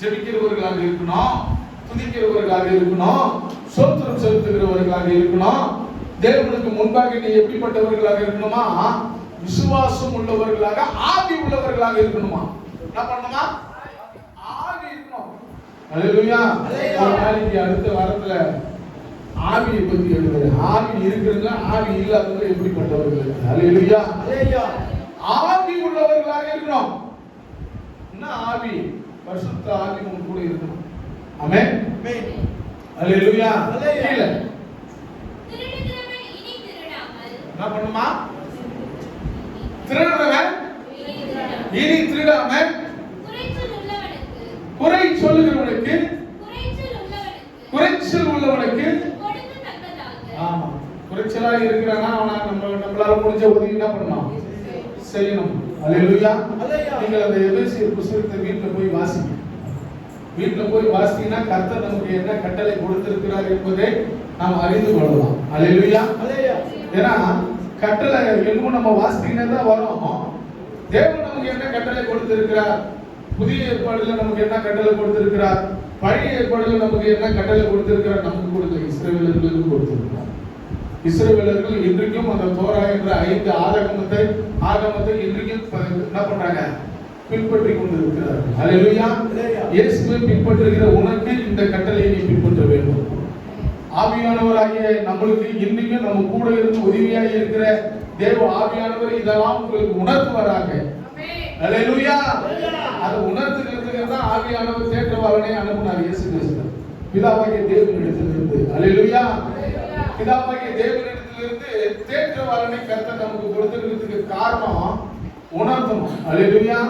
ஜெபிக்கிறவர்களாக இருக்கணும், துதிக்கிறவர்களாக இருக்கணும், சோத்திரம் செலுத்துகிறவர்களாக இருக்கணும். தேவனுக்கு முன்பாக நீ எப்படிப்பட்டவர்களாக இருக்கணுமா? விசுவாசம் உள்ளவர்களாக, ஆவி உள்ளவர்களாக இருக்கணுமா? என்ன பண்ணணுமா? ஆவி இருக்கணும். அல்லேலூயா. ஒரு நாளைக்கு அடுத்த வாரத்துல ஆவியை பத்தி எழுதுறேன். ஆவி இருக்கிறவங்க, ஆவி இல்லாதவங்க எப்படிப்பட்டவர்கள்? அல்லேலூயா. ஆவி உள்ளவர்களாக இருக்கணும். என்ன ஆவி? பரிசுத்த ஆவி உங்க கூட இருக்கணும். ஆமென். அல்லேலூயா. கீழே திருடுகிறவன் இனி திருடாமல். என்ன பண்ணுமா? திருடுறவன் இனி திருடாம, குறைச்சல் உள்ளவனுக்கு குறை சொல்லுகிறவனுக்கு, குறைச்சல் உள்ளவனுக்கு குறைச்சல் உள்ளவனுக்கு, கொடுக்கத்தக்கதாக. ஆமா, குறைச்சலா இருக்கிறானா அவனா நம்மளால முடிஞ்ச உதவி என்ன பண்ணணும்? செய்யணும். அல்லேலூயா. நீங்கள் அந்த எபேசியர் புத்தகத்தை வீட்டுல போய் வாசிங்க. வீட்டுல போய் வாசிங்கன்னா கர்த்தர் நமக்கு என்ன கட்டளை கொடுத்திருக்கிறார் என்பதை நாம் அறிந்து கொள்ளலாம். அல்லேலூயா. ஏன்னா கட்டளை எங்கும் நம்ம வாசித்தீங்கன்னா தான் வரும். தேவன் நமக்கு என்ன கட்டளை கொடுத்திருக்கிறார், புதிய ஏற்பாடுல நமக்கு என்ன கட்டளை கொடுத்திருக்கிறார், பழைய ஏற்பாடுல நமக்கு என்ன கட்டளை கொடுத்திருக்கிறார், நமக்கு கொடுத்த இஸ்ரவேலர்களுக்கு கொடுத்திருக்கிறார். இஸ்ரவேலர்கள் இன்றைக்கும் அந்த தோரா என்ற 5 ஆகமத்தை இன்றைக்கும் என்ன பண்றாங்க? பின்பற்றி கொண்டு இருக்கிறார்கள். அல்லேலூயா. இயேசுவை பின்பற்றுகிற உனக்கு இந்த கட்டளையை நீ பின்பற்ற வேண்டும். ஆவியானவராகிய நம்மளுக்கு இன்னைக்கும் நம்ம கூட இருந்து உதவியாக இருக்கிற தேவ ஆவியானவர் இதெல்லாம் உங்களுக்கு உணர்த்துவாராக. அல்லேலூயா. அது உணர்த்துகிறதுக்கு தான் ஆவியானவர் தேற்றவாளனை அனுப்பினார் இயேசு கிறிஸ்து பிதாவாகிய தேவனிடத்திலிருந்து. அல்லேலூயா. பிதாவாகிய தேவனிடத்திலிருந்து தேற்றவாளனை கர்த்தர் நமக்கு கொடுத்திருக்கிறதுக்கு காரணம் உணர்த்தணும். அல்லேலூயா.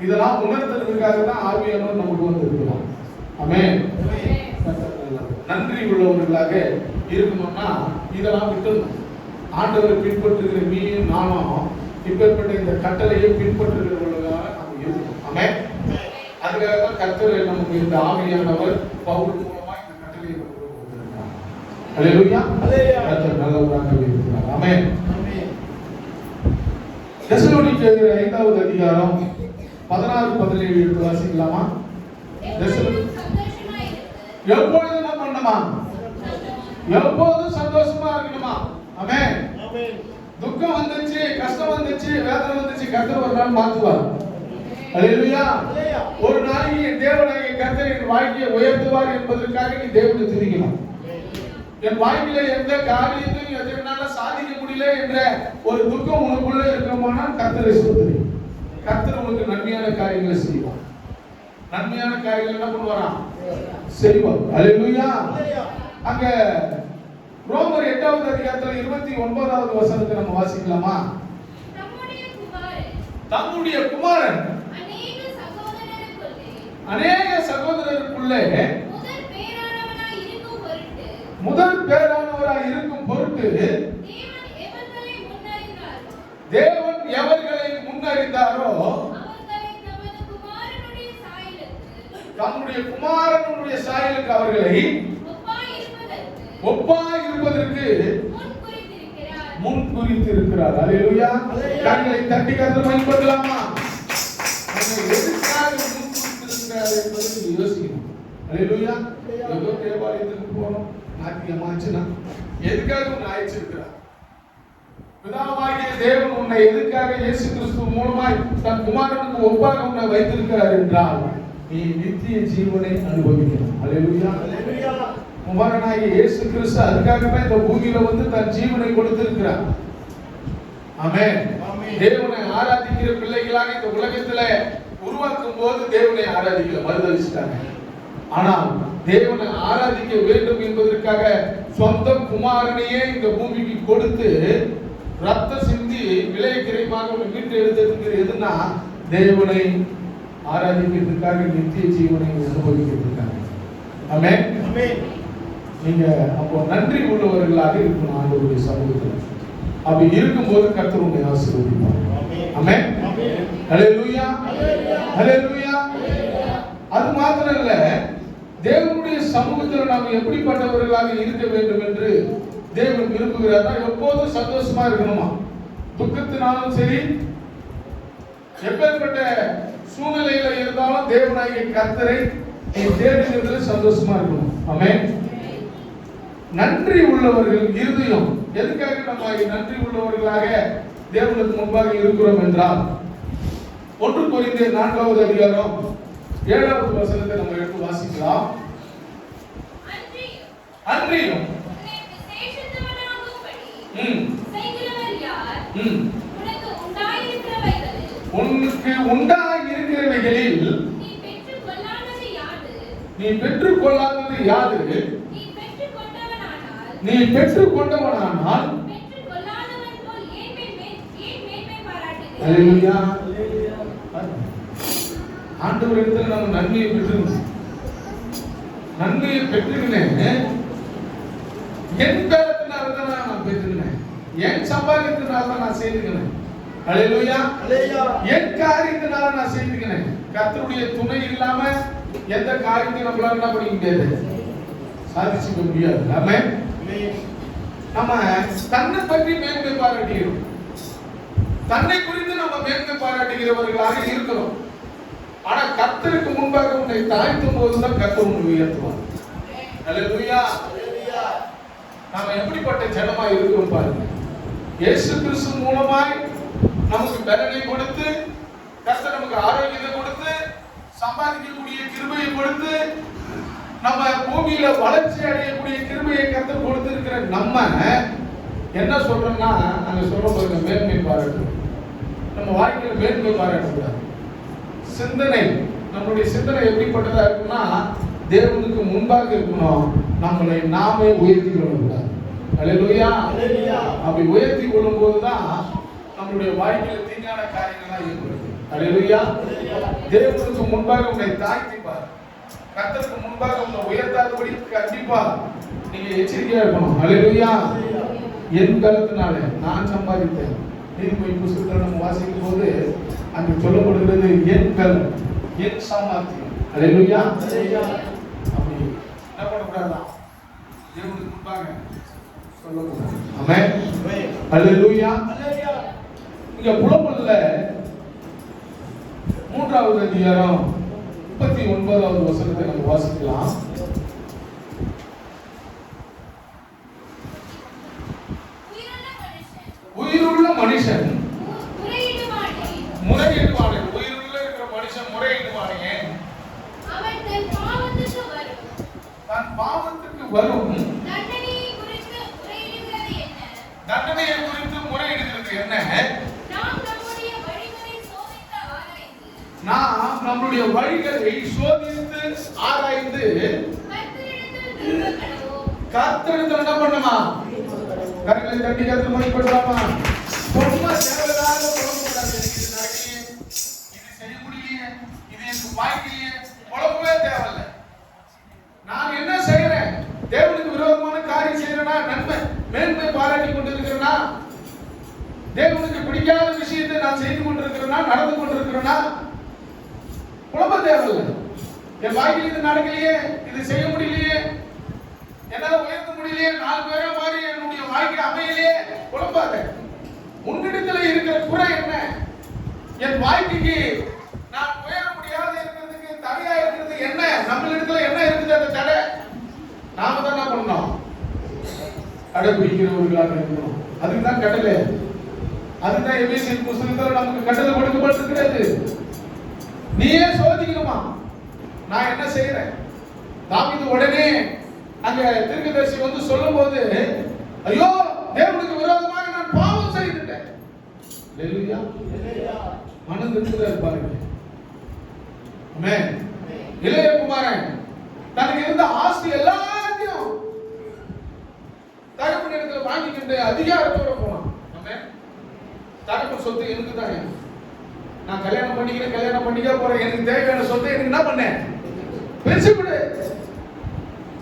இதெல்லாம் உணர்த்துறதுக்காக தான் ஆவியானவர் நமக்கு வந்திருக்கிறார். ஆமென். நன்றி உள்ளவர்களாக இருக்கணும்னா இதெல்லாம் விட்டுணும். ஆண்டவரை பின்பற்றுகிற நீயும் நானும் இப்பேற்பட்ட இந்த கட்டளையை பின்பற்றுகிறவர்களாக நாம் இருக்கணும். ஆமென். அதுக்காக தான் கர்த்தர் நமக்கு இந்த ஆவியானவர் பவுல் மூலமா இந்த கட்டளையை நமக்கு கொடுத்திருக்கிறார். அல்லேலூயா. கர்த்தர் நல்லவராக இருக்கிறார். ஆமென். தெசலோனிக்கேயர் 5வது அதிகாரம் 16-17 எடுத்து வாசிக்கலாமா? எப்பொழுதும் என்ன பண்ணணுமா? எப்போதும் சந்தோஷமா இருக்கணுமா? ஆமென். துக்கம் வந்துச்சு, கஷ்டம் வந்துச்சு, வேதனை வந்துச்சு, கர்த்தர் ஒரு நாள் மாத்துவார். அல்லேலூயா. ஒரு நாளைக்கு தேவனாகிய கர்த்தர் என் வாழ்க்கையை உயர்த்துவார் என்பதற்காக நீ தேவனை துதிக்கணும். என் வாழ்க்கையில எந்த காரியத்தையும் எதனால சாதிக்க முடியல என்ற ஒரு துக்கம் உனக்குள்ள இருக்கமானால் கர்த்தரை ஸ்தோத்திரி. கர்த்தர் உனக்கு நன்மையான காரியங்களை செய்வார். நன்மையான காரியங்கள் என்ன பண்ணுவாராம்? செய்வார். அல்லேலூயா. அங்க ரோமர் 8வது அதிகாரத்துல 29வது வசனத்தை நம்ம வாசிக்கலாமா? தம்முடைய குமாரன் அநேக சகோதரருக்குள்ளே முதல் பேரானவராய் இருக்கும் பொருட்டு தேவன் எவர்களை முன்னறிந்தாரோ தம்முடைய குமாரனுடைய சாயலுக்கு அவர்களை ஒப்பாய் இருப்பதற்கு முன் குறித்திருக்கிறார். அல்லேலூயா. கண்களை தட்டி கர்த்தரை மகிமைப்படுத்தலாமா? எதுக்காக முன் குறித்திருக்கிறார் என்பதை நீங்க யோசிக்கணும். அல்லேலூயா. ஏதோ தேவாலயத்துக்கு போறோம், நாட்டியமாச்சுன்னா எதுக்காக உன்னை அழைச்சிருக்கிறார்? பிதாவாகிய தேவன் உன்னை எதுக்காக இயேசு கிறிஸ்து மூலமாய் தன் குமாரனுக்கு ஒப்பாக உன்னை வைத்திருக்கிறார் என்றால் நீ நித்திய ஜீவனை அனுபவிக்கணும். அல்லேலூயா. குமாரனாகிய இயேசு கிறிஸ்து அதுக்காகவே இந்த பூமியில வந்து தன் ஜீவனை கொடுத்திருக்கிறார். ஆமென். தேவனை ஆராதிக்கிற பிள்ளைகளாக இந்த உலகத்துல உருவாக்கும் போது தேவனை ஆராதிக்கல, மறுதலிச்சிட்டாங்க. ஆனால் தேவனை ஆராதிக்க வேண்டும் என்பதற்காக சொந்த குமாரனையே இந்த பூமிக்கு கொடுத்து ரத்த சிந்தி விலை கிரயமாக மீட்டு எழுதுகிறது எதுனா தேவனை ஆராதிக்கிறதுக்காக நித்திய ஜீவனை அனுபவிக்கிறதுக்காக. ஆமென். நீங்க அப்போ நன்றி உள்ளவர்களாக இருக்கணும் ஆண்டவருடைய சமூகத்தில். அப்படி இருக்கும்போது கர்த்தர் உங்களை ஆசீர்வதிப்பார். ஆமென். ஹல்லேலூயா, ஹல்லேலூயா. அது மாத்திரம் இல்ல, தேவனுடைய சமூகத்தில் நாம் எப்படிப்பட்டவர்களாக இருக்க வேண்டும் என்று தேவன் விரும்புகிறார். எப்போதும் சந்தோஷமா இருக்கணுமா? துக்கத்தினாலும் சரி, எப்பேற்பட்ட சூழ்நிலையில இருந்தாலும் தேவனாகிய கர்த்தரை நீ தேடுகிறதுல சந்தோஷமா இருக்கணும். ஆமென். நன்றி உள்ளவர்கள் இருதயம். எதுக்காக நம்ம நன்றி உள்ளவர்களாக தேவனுக்கு முன்பாக இருக்கிறோம் என்றால் 1 கொரிந்தியர் 4வது அதிகாரம் 7வது வசனத்தை நம்ம எடுத்து வாசிக்கலாம். அன்றியும் உனக்கு உண்டாயிருக்கிறவைகளில் நீ பெற்றுக்கொள்ளாதது யாது? நீ பெற்றுக்கொண்டவனானால் அல்லேலூயா. ஆண்டவர் இடத்துல நம்ம நன்மையை பெற்றுக்கணும். நன்மையை பெற்றுக்கினேன் என் பலத்தினால தான் நான் பெற்றுக்கினேன், என் சம்பாதித்தனால தான் நான் செய்துக்கினேன். அல்லேலூயா. என் காரியத்தினால நான் செய்துக்கினேன். கர்த்தருடைய துணை இல்லாம எந்த காரியத்தையும் நம்மளால என்ன பண்ண முடியாது, சாதிச்சுக்க முடியாது. ஆமென். நம்ம தன்னை பற்றி மேன்மை பாராட்டுகிறோம், தன்னை குறித்து நம்ம மேன்மை பாராட்டுகிறவர்களாக இருக்கிறோம். ஆனா கர்த்தருக்கு முன்பாக உன்னை தாழ்த்தும் போதுதான் கர்த்தர் உன்னை உயர்த்துவார். அல்லேலூயா. நாம எப்படிப்பட்ட ஜனமா இருக்கிறோம் பாருங்க. இயேசு கிறிஸ்து மூலமாய் நமக்கு பலனை கொடுத்து, கர்த்தர் நமக்கு ஆரோக்கியத்தை கொடுத்து, சம்பாதிக்கக்கூடிய கிருபையை கொடுத்து, நம்ம பூமியில வளர்ச்சி அடையக்கூடிய கிருபையை கர்த்தர் கொடுத்திருக்கிற நம்ம என்ன சொல்றோம்னா, அங்க சொல்ற பாருங்க, மேன்மை பாராட்டு. நம்ம வாழ்க்கையில மேன்மை பாராட்டக்கூடாது. சிந்தனை, நம்மளுடைய சிந்தனை எப்படிப்பட்டதா இருக்குன்னா, தேவனுக்கு முன்பாக இருக்கணும். நம்மளை நாமே உயர்த்தி கொள்ளக்கூடாது. அல்லேலூயா. அப்படி உயர்த்தி கொள்ளும் போதுதான் நம்மளுடைய வாழ்க்கையில தீங்கான காரியங்கள்லாம் ஏற்படுது. அல்லேலூயா. தேவனுக்கு முன்பாக உன்னை தாழ்த்திப்பார், கர்த்தருக்கு முன்பாக உன்னை உயர்த்தாதபடி கண்டிப்பா நீங்க எச்சரிக்கையா இருக்கணும். அல்லேலூயா. என் கருத்தினால நான் சம்பாதித்தேன். நீதிமொழி புத்தகத்தை நம்ம வாசிக்கும் போது அங்கு சொல்லப்படுகிறது என் கல், என் சாமர்த்தியம். அல்லேலூயா. அப்படி என்ன பண்ணக்கூடாதான், தேவனுக்கு முன்பாக சொல்லக்கூடாது. ஆமென். அல்லேலூயா. இங்க புலம்பல்ல 3வது அதிகாரம் 39வது வசனத்தை நம்ம வாசிக்கலாம். உயிருள்ள மனுஷன் முறையிடுவானே. உயிருள்ள இருக்கிற மனுஷன் முறையிடுவானே. தன் பாவத்துக்கு வரும் தண்டனையை குறித்து முறையிடுகிறது என்ன? நாம் நம்முடைய வழிகளை சோதித்து ஆராய்ந்து கர்த்தரிடத்தில் என்ன பண்ணுமா? கர்த்தரை தட்டி கர்த்தர் மகிமைப்படுவாமா? சும்மா தேவையில்லாத புலம்பக்கூடாது. இது நடக்கலையே, இது செய்ய முடியலையே, இது எனக்கு வாய்க்கலையே, புலம்பவே தேவையில்லை. நான் என்ன செய்யறேன்? தேவனுக்கு விரோதமான காரியம் செய்யறேனா? நன்மை மேன்மை பாராட்டி கொண்டிருக்கிறேனா? தேவனுக்கு பிடிக்காத விஷயத்தை நான் செய்து கொண்டிருக்கிறேனா, நடந்து கொண்டிருக்கிறேனா? புலம்ப தேவையில்லை. என் வாழ்க்கையில் இது நடக்கலையே, இது செய்ய முடியலையே, என்னால உயர்த்த முடியலையே, 4 பேரா மாதிரி என்னுடைய வாழ்க்கை அமையலையே, புலம்பாத. உன்னிடத்துல இருக்கிற குறை என்ன? என் வாழ்க்கைக்கு நான் உயர முடியாத இருக்கிறதுக்கு தடையா இருக்கிறது என்ன? நம்மளிடத்துல என்ன இருக்குது அந்த தடை? நாம தான் என்ன பண்ணணும்? கடைபிடிக்கிறவர்களாக இருக்கணும். அதுக்குதான் கடலை, அதுதான் எபேசியர் புத்தகத்தில் நமக்கு கடலை கொடுக்கப்பட்டிருக்கிறது. நீயே சோதிக்கணுமா, நான் என்ன செய்யறேன்? தாவீது உடனே அங்க தீர்க்கதரிசி வந்து சொல்லும்போது, ஐயோ தேவனுக்கு விரோதமாக நான் பாவம் செய்துட்டேன். அல்லேலூயா. மனம் திருந்துதா இருப்பாருங்க. ஆமென். இளைய குமாரன் தனக்கு இருந்த ஆஸ்தி எல்லாத்தையும் தகப்பனிடத்துல வாங்கிக்கிட்டு அதிகாரத்தோட போனான். தகப்பன் சொத்து எனக்கு தானே, நான் கல்யாணம் பண்ணிக்க போறேன், எனக்கு தேவையான சொத்தை எனக்கு என்ன பண்ணேன், பிரிச்சு விடு,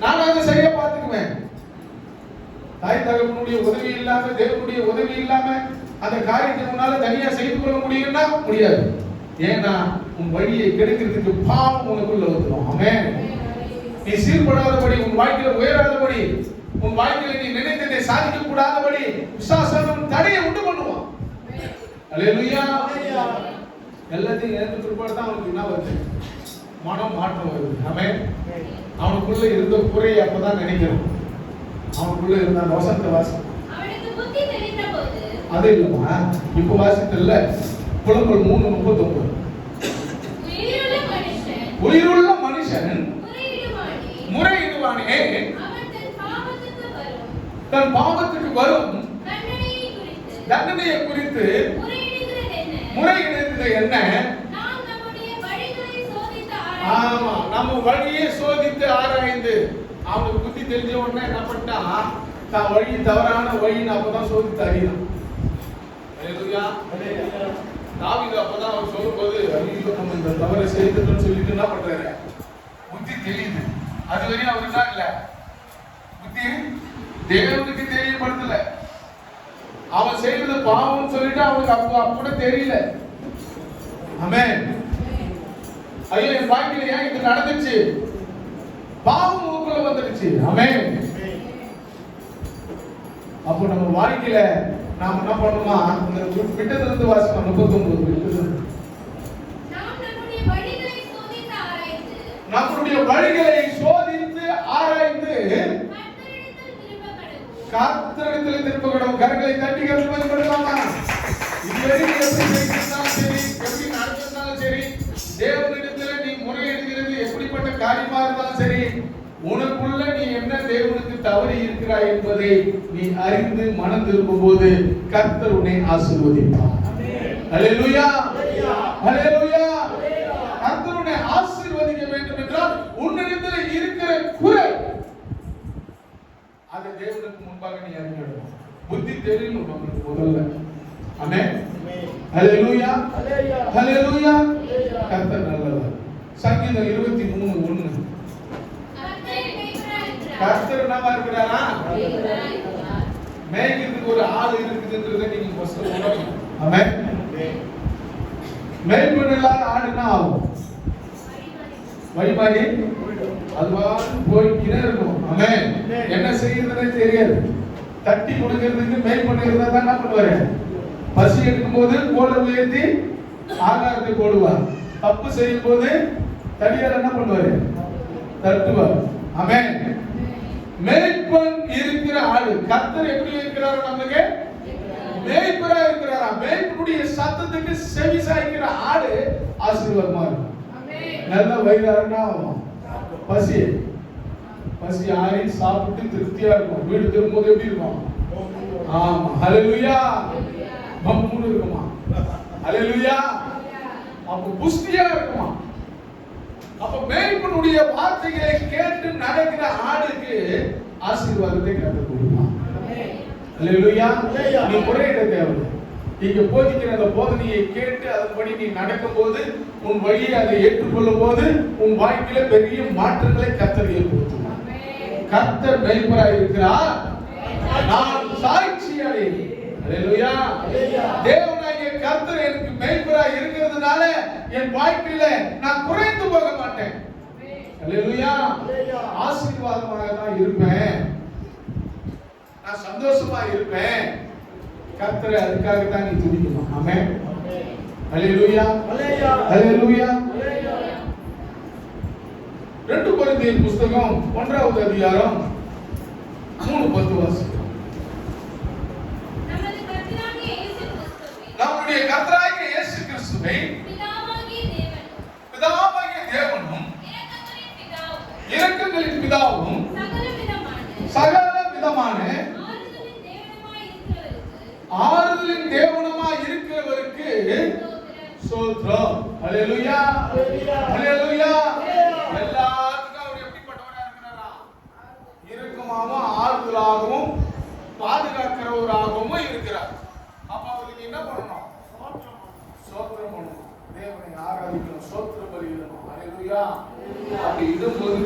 நான் அதை சரியா பார்த்துக்குவேன். தாய் தகப்பனுடைய உதவி இல்லாம, தேவனுடைய உதவி இல்லாம அந்த காரியத்தை உன்னால தனியா செய்து கொள்ள முடியும்னா முடியாது. ஏன்னா உன் வழியை கெடுக்கிறதுக்கு பாவம் உனக்குள்ள வந்துடும். ஆமென். நீ சீர்படாதபடி, உன் வாழ்க்கையில உயராதபடி, உன் வாழ்க்கையில நீ நினைத்ததை சாதிக்க கூடாதபடி விசுவாசம் தடையை உண்டு பண்ணுவான். அல்லேலூயா. எல்லாத்தையும் ஏற்ற பிற்பாடு தான் அவனுக்கு என்ன வருது, மனம் மாற்றம் வருது. ஆமென். அவனுக்குள்ள இருந்த குறையை அப்பதான் நினைக்கிறோம். அவனுக்குள்ள இருந்த அந்த வசந்த வாசம் அவனுக்கு புத்தி தெரிந்தபோது, அது இல்லம்மா, இப்ப வாசித்தல்ல புலம்பல் 3:39, உயிருள்ள மனுஷன் முறையிடுவானே அவன் தன் பாவத்துக்கு வரும் தண்டனையை குறித்து முறையிடுகிறது என்ன? ஆமா, நம்ம வழியை சோதித்து ஆராய்ந்து. அவனுக்கு புத்தி தெரிஞ்ச உடனே என்ன பண்ணிட்டான், தான் வழி தவறான வழின்னு அப்பதான் சோதித்து அறியணும். தாவீது அப்பதான் அவர் சொல்லும்போது, ஐயோ நம்ம இந்த தவறை செய்துட்டோம்னு சொல்லிட்டு என்ன பண்றாரு, புத்தி தெரியுது. அது வரையும் அவர் என்ன இல்ல, புத்தி தேவனுக்கு தெரியப்படுத்தல. அவன் செய்தது பாவம் சொல்லிட்டு அவனுக்கு அப்ப தெரியல. ஆமென். ஐயோ என் வாழ்க்கையில ஏன் இது நடந்துச்சு, பாவம் உங்களுக்குள்ள வந்துடுச்சு. ஆமென். அப்போ நம்ம வாழ்க்கையில நாம என்ன பண்ணுமா, இந்த விட்டதுல இருந்து வாசிக்கலாம் 39. நம்முடைய வழிகளை சோதித்து ஆராய்ந்து கர்த்தரிடத்தில் திரும்ப கடவுள். கரங்களை தட்டி கருத்து கொடுக்கலாமா? இதுவரைக்கும் எப்படி செய்திருந்தாலும் சரி, எப்படி நடந்திருந்தாலும் சரி, தேவனிடத்தில் நீ முறையிடுகிறது எப்படிப்பட்ட காரியமா இருந்தாலும் சரி, உனக்குள்ள நீ என்ன தேவனுக்கு தவறி இருக்கிறாய் என்பதை நீ அறிந்து மனம் திரும்பும் போது கர்த்தர் உன்னை ஆசீர்வதிப்பார். அல்லேலூயா, அல்லேலூயா. கர்த்தர் உன்னை ஆசீர்வதிக்க வேண்டும் என்றால் உன்னிடத்தில் இருக்கிற குறை அதை தேவனுக்கு முன்பாக நீ அறிஞ்சிடணும். புத்தி தெரியணும் நமக்கு முதல்ல. ஆமென். அல்லேலூயா, அல்லேலூயா. கர்த்தர் நல்லவர். சங்கீதம் 23:1. கர்த்தர் என்னவா இருக்கிறாரா? மேய்க்கிறதுக்கு ஒரு ஆள் இருக்குதுன்றதை நீங்க ஃபர்ஸ்ட் உணரணும். ஆமென். மேய்ப்பன் இல்லாத ஆடு என்ன ஆகும்? வழிமாறி அதுவா போய்க்கினே இருக்கும். ஆமென். என்ன செய்யறதுன்னே தெரியாது. தட்டி கொடுக்கிறதுக்கு மேய்ப்பன் இருந்தா தான் என்ன பண்ணுவாரு, பசி எடுக்கும் போது கோலை உயர்த்தி ஆகாரத்தை போடுவார். தப்பு செய்யும் போது தடியார் என்ன பண்ணுவாரு, தட்டுவார். ஆமென். மேய்ப்பன் இருக்கிற ஆடு. கர்த்தர் எப்படி இருக்கிறாரோ நமக்கு மேய்ப்பரா இருக்கிறாரா? மேய்ப்பனுடைய சத்தத்துக்கு செவி சாய்க்கிற ஆடு ஆசீர்வாதமா இருக்கும். நல்ல வயிறாரனா ஆகும். பசி பசி ஆறி சாப்பிட்டு திருப்தியா இருக்கும். வீடு திரும்பும்போது எப்படி இருக்கும்? ஆமா, ஹல்லேலூயா. பம்முன்னு இருக்குமா? ஹல்லேலூயா. அப்ப புஷ்டியா இருக்குமா? அப்ப மேய்ப்பனுடைய வார்த்தைகளை கேட்டு நடக்கிற ஆடுக்கு ஆசீர்வாதத்தை கர்த்தர் கொடுப்பார். அல்லேலூயா. நீ முறையிட தேவை. நீங்க போதிக்கிற அந்த போதனையை கேட்டு அதன்படி நீ நடக்கும்போது, உன் வழியை அதை ஏற்றுக்கொள்ளும் போது உன் வாழ்க்கையில பெரிய மாற்றங்களை கர்த்தர் ஏற்படுத்துவார். கர்த்தர் மேய்ப்பராய் இருக்கிறார், நான் சாட்சி அடைகிறேன். அல்லேலூயா. தேவனாகிய கர்த்தர் எனக்கு மேய்ப்பராய் இருக்கிறதுனால என் வாழ்க்கையில நான் குறைந்து போக மாட்டேன். அல்லேலூயா. ஆசீர்வாதமாக தான் இருப்பேன், நான் சந்தோஷமா இருப்பேன். கர்த்தரை அதுக்காக தான் நீ துதிக்கணும். ஆமென். அல்லேலூயா, அல்லேலூயா. 2 கொரிந்தியர் புத்தகம் 1வது அதிகாரம் 3:10 வாசிக்கிறோம். நம்முடைய கர்த்தராகிய இயேசு கிறிஸ்துவை பிதாவாகிய தேவனும் இரக்கங்களின் பிதாவும் சகல விதமான ஆறுதலின் தேவனுமாய் இருக்கிறவருக்கு ஸ்தோத்திரம். அல்லேலூயா, அல்லேலூயா. எல்லாத்துக்கும் அவர் எப்படிப்பட்டவர்?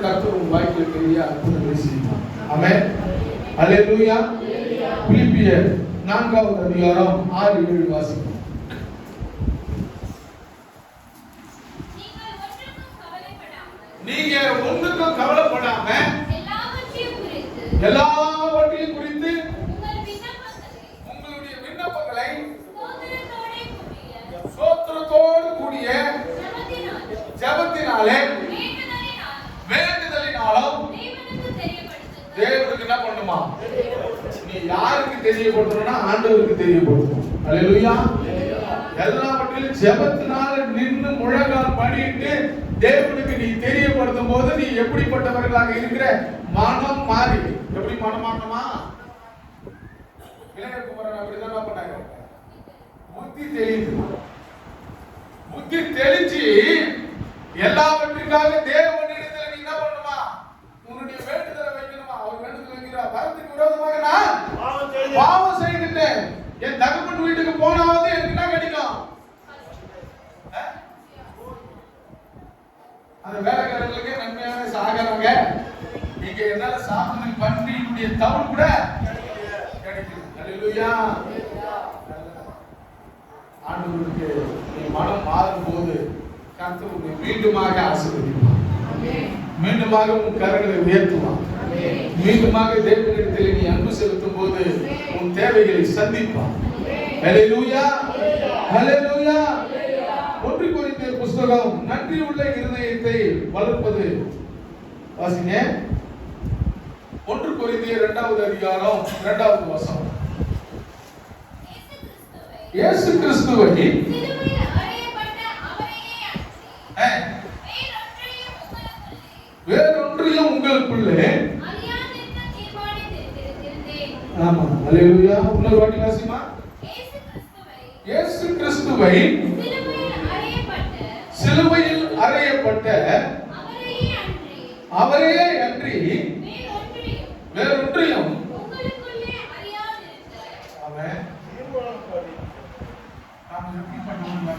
கர்த்தர் உங்க வாழ்க்கையில் பெரிய அற்புதங்களை செய்வார். ஆமென். அல்லேலூயா. பிலிப்பியர் 4வது அதிகாரம் 6-7 வாசிப்போம். நீங்க ஒன்றுக்கும் கவலைப்படாம எல்லாவற்றையும் குறித்து உங்களுடைய விண்ணப்பங்களை ஸ்தோத்திரத்தோடு கூடிய ஜெபத்தினாலே வேண்டுதலினாலும் தேவனுக்கு என்ன பண்ணுமா? நீ யாருக்கு தெரியப்படுத்தணும்னா ஆண்டவருக்கு தெரியப்படுத்தணும். அல்லேலூயா. எல்லாவற்றிலும் ஜெபத்தினால நின்னு முழங்கால் படியிட்டு தேவனுக்கு நீ தெரியப்படுத்தும் போது நீ எப்படிப்பட்டவர்களாக இருக்கிற மனம் மாறி எப்படி மனம் மாறணுமா? இளைஞர் அப்படிதான் பண்ணாங்க. புத்தி தெளிந்து புத்தி தெளிச்சு எல்லாவற்றிற்காக தேவனிடத்துல நீ என்ன பண்ணுமா? உன்னுடைய வேண்டுதலை வைக்கணுமா? அவர் வேண்டுதல் வைக்கிறார். வரத்துக்கு விரோதமாக நான் பாவம் செய்துட்டேன். என் தகப்பன் வீட்டுக்கு போனாவது எனக்கு என்ன கிடைக்கும்? அந்த வேலைக்காரர்களுக்கு நன்மையான சாகரங்க. இங்க என்னால சாப்பிட்டு பன்றியுடைய தவுள் கூட கிடைக்கும். அல்லேலூயா. ஆண்டவருக்கு நீ மனம் மாறும் போது கர்த்தர் உன்னை மீண்டுமாக ஆசீர்வதிப்பார். மீண்டுமாக உன் கரங்களை உயர்த்துவார். மீண்டுமாக தேவனிடத்தில் நீ அன்பு செலுத்தும் போது உன் தேவைகளை சந்திப்பார். அல்லேலூயா. அல்லேலூயா. 1 கொரிந்தியர் புத்தகம் நன்றி உள்ள இருதயத்தை வளர்ப்பது. வாசிங்க. 1 கொரிந்தியர் 2வது அதிகாரம் 2வது வசனம். இயேசு கிறிஸ்துவை வேறொன்றையும் உங்களுக்குள்ளே ஆமா. அல்லேலூயா. இன்னொரு வாட்டி வாசிமா. இயேசு கிறிஸ்துவை சிலுவையில் அறையப்பட்ட அவரே அன்றி வேறொன்றையும் ஆமென். நாம் எப்படி பண்ணணும்னு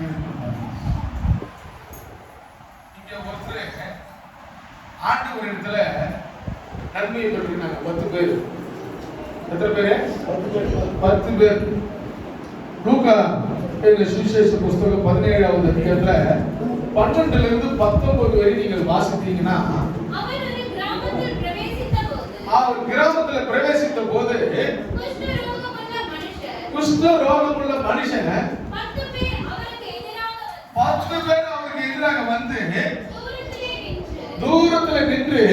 இங்க ஒருத்தர் ஆண்டவர் இடத்துல நன்மையை பெற்றிருக்காங்க. 10 பேர். எத்தனை பேரு? 10 பேர். லூக்கா சுவிசேஷ புஸ்தகம் 17வது அதிகாரத்துல 12லிருந்து 19 வரை நீங்கள் வாசித்தீங்கன்னா அவர் கிராமத்துல பிரவேசித்த போது குஷ்ட ரோகமுள்ள மனுஷன் 10 பேர் அவருக்கு எதிராக வந்து தூரத்துல நின்று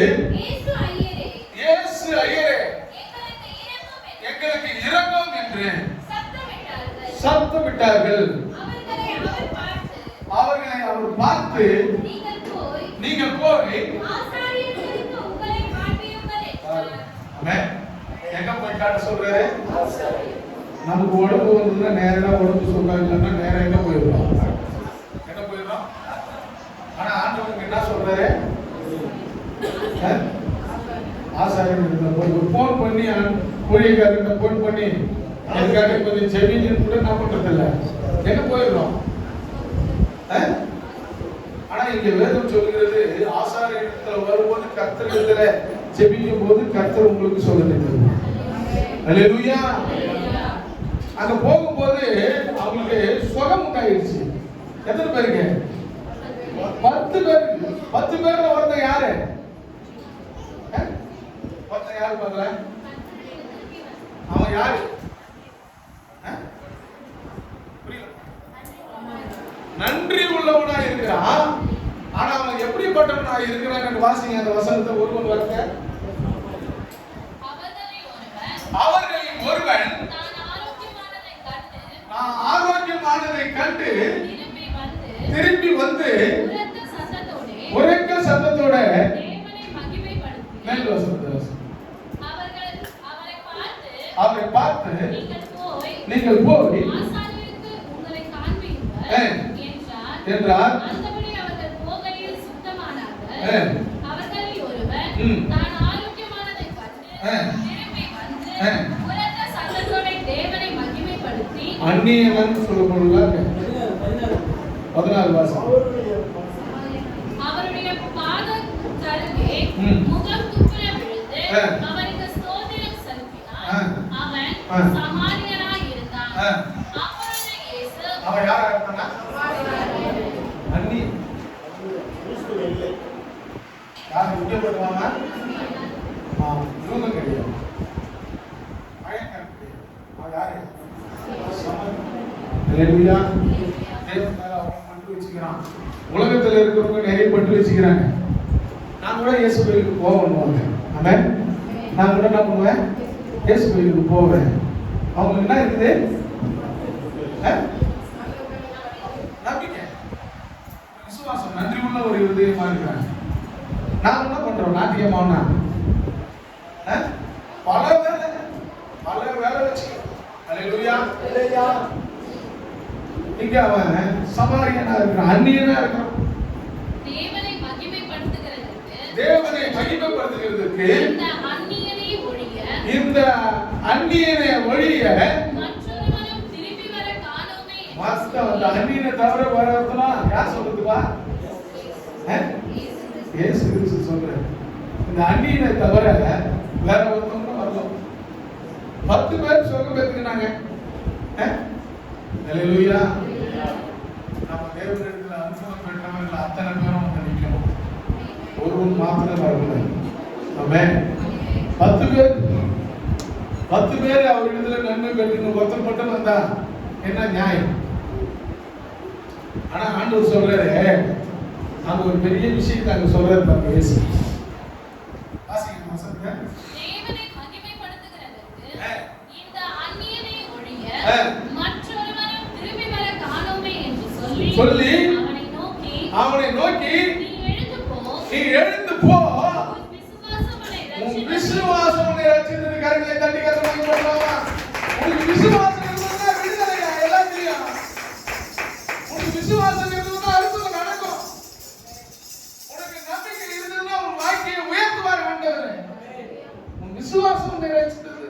இயேசு ஐயரே எங்களுக்கு இரங்கும் என்று சத்தமிட்டார்கள். அவர்களை அவர் பார்த்து நீங்கள் போய் எங்க போய் காட்ட சொல்றாரு? நமக்கு உடம்பு வந்ததுன்னா நேரா உடம்பு சுகம் இல்லைன்னா நேரம் எங்க போயிடுறோம்? எங்க போயிடுறோம்? ஆனா ஆண்டவருக்கு என்ன சொல்றாரு? ஆசாரியன் போன் பண்ணி ஊழியக்காரர்கிட்ட போன் பண்ணி எனக்காக கொஞ்சம் ஜெபின்னு கூட நான் பண்றது இல்ல. எங்க போயிடுறோம்? ஆனா இங்க வேதம் சொல்கிறது ஆசாரியத்துல வரும்போது கர்த்தரிடத்துல ஜெபிக்கும் போது கர்த்தர் உங்களுக்கு சொல்லுகிறது. அல்லேலூயா. அங்க போகும்போது அவங்களுக்கு சுகம் உண்டாயிடுச்சு. எத்தனை பேருக்கு? 10 பேர். 10 பேர்ல ஒருத்தன் யாரு? ஒருத்தன் யாரு பாக்கல? அவன் யாரு? நன்றி உள்ளவனா இருக்கிறான். ஆனா அவன் எப்படிப்பட்டவனா இருக்கிறான்? வாசிங்க அந்த வசனத்தை ஒருவன் வார்த்தை. அவர்களில் ஒருவன் நான் ஆரோக்கியமானதை கண்டு திரும்பி வந்து உரக்க சத்தத்தோட நெல் வசனத்தை அவரை பார்த்து நீங்கள் போய் என்றார். அந்நியவன் சொல்லப்படுகிறார். 14 வாசம். அவருடைய பாத தருகே ம். முகம் குப்புற விழுந்து ஆ. அவருக்கு ஸ்தோத்திரம் செலுத்தினான். ஆ. ஆ. அவன் சமாரியனாய் இருந்தான். ஆ. அப்பொழுது இயேசு அவன் யாரா இருந்தானா? அண்ணி. யார் இங்கே போடுவாங்க? இவங்க கிடையாது. பயங்கரம் கிடையாது. அவன் யாரு? ஹல்லேலூயா. தேவன் மேல அவன் பற்று வச்சுக்கிறான். உலகத்துல இருக்கிறவங்க நிறைய பற்று வச்சுக்கிறாங்க. நான் கூட இயேசு கோயிலுக்கு போவேன். ஆமென். நான் கூட என்ன பண்ணுவேன்? இயேசு கோயிலுக்கு போவேன். அவங்களுக்கு என்ன இருக்குது? நம்பிக்கை, விசுவாசம், நன்றி உள்ள ஒரு இதயமா இருக்கிறாங்க. நான் என்ன பண்றோம்? நாட்டியமானா பல வேலை வச்சு ஹல்லேலூயா. இங்க அவன் சமாரியனா இருக்கிறான், அந்நியனா இருக்கிறான். தேவனை மகிமைப்படுத்துகிறதற்கு இந்த அந்நியனை ஒழிய மற்றொருவனும் திரும்பி வர காணோமே என்று வாஸ்தவம். அந்த அந்நியனை தவிர வரதுலாம் யார் சொல்றதுப்பா? இயேசு கிறிஸ்து சொல்றாரு. இந்த அந்நியனை தவிர வேற ஒருத்தவங்க வரலாம். 10 பேர் சொர்க்கம் பெற்றுக்கினாங்க. ஹல்லேலூயா. நம்ம தேவனிடத்தில் அனுபவம் பெற்றவர்கள் அத்தனை பேரும் வந்து நிற்கணும். ஒருவன் மாத்திரம் வரக்கூடாது. ஆமென். 10 பேர் அவரிடத்துல நன்மை பெற்றுக்கணும். ஒருத்தர் மட்டும் வந்தா என்ன நியாயம்? ஆனா ஆண்டவர் சொல்றாரு, அங்க ஒரு பெரிய விஷயத்தை அங்க சொல்றாரு பாருங்க. இயேசு வாசிங்க வசனத்தை. தேவனை மகிமைப்படுத்துகிறதற்கு இந்த அந்நியனை ஒழிய ஆ. மற்றொருவனும் திரும்பி வர காணோமே என்று சொல்லி சொல்லி அவனை நோக்கி நீ எழுந்து போ, உன் விசுவாசம் உன்னை உன் ரட்சித்தது. விசுவாசம் உன்னை ரட்சித்தது. கரங்களை தட்டி கரங்களை போடலாமா? உனக்கு விசுவாசம் இருந்தா விடுதலையா எல்லாத்தையும். உனக்கு விசுவாசம் இருந்தா அற்புதம் நடக்கும். உனக்கு நம்பிக்கை இருந்ததுன்னா உன் வாழ்க்கையை உயர்த்துவார் ஆண்டவர். உன் விசுவாசம் உன்னை ரட்சித்தது.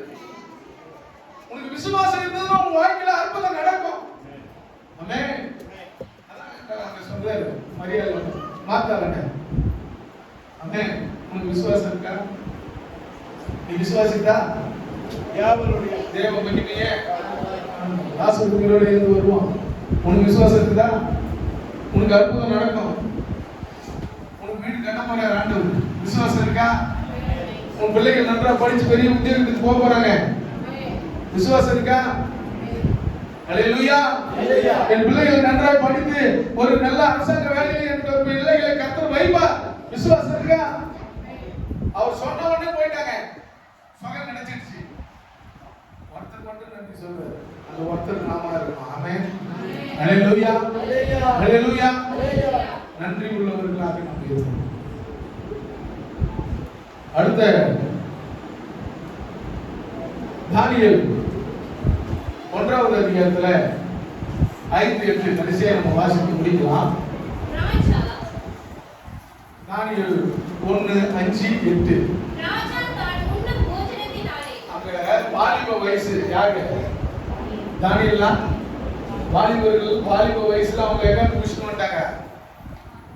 உனக்கு விசுவாசம் இருந்ததுன்னா உன் வாழ்க்கையில அற்புதம் நடக்கும். ஆமென். அதான் அங்க சொல்றாரு மரியாதை மாத்தாரங்க. ஆமென். உனக்கு விசுவாசம் இருக்கா? நீ விசுவாசித்தா யாவருடைய தேவ மகிமையே ராசகுமாரோட இருந்து வருவான். உனக்கு விசுவாசம் இருக்குதா? உனக்கு அற்புதம் நடக்கும். உனக்கு வீடு கட்ட போற ஆண்டவர். விசுவாசம் இருக்கா? உன் பிள்ளைகள் நன்றா படிச்சு பெரிய உத்தியோகத்துக்கு போக போறாங்க. விசுவாசம் இருக்கா? ஹல்லேலூயா. என் பிள்ளைகள் நன்றாக படித்து ஒரு நல்ல அரசாங்க வேலையில் என் பிள்ளைகளை கர்த்தர் வைப்பார். விசுவாசம் இருக்கா? அவர் சொன்ன உடனே போயிட்டாங்க. சுகம் நினைச்சிருச்சு. ஒருத்தர் மட்டும் நன்றி சொல்றாரு. அந்த ஒருத்தர் நாம இருக்கணும். ஆமென். ஹல்லேலூயா. ஹல்லேலூயா. நன்றி உள்ளவர்களாக நாம் இருக்கணும். அடுத்த தானியேல் 1வது அதிகாரத்துல 5-8 கடைசியா நம்ம வாசித்து முடிக்கலாம். ராஜா தானியேல் 1:5-8. ராஜா தான் உண்ணும் போஜனத்தினாலே அங்க வாலிப வயசு யாரு? தானியேல்லாம் வாலிபர்கள். வாலிப வயசுல அவங்க எங்க புடிச்சுட்டு வந்துட்டாங்க?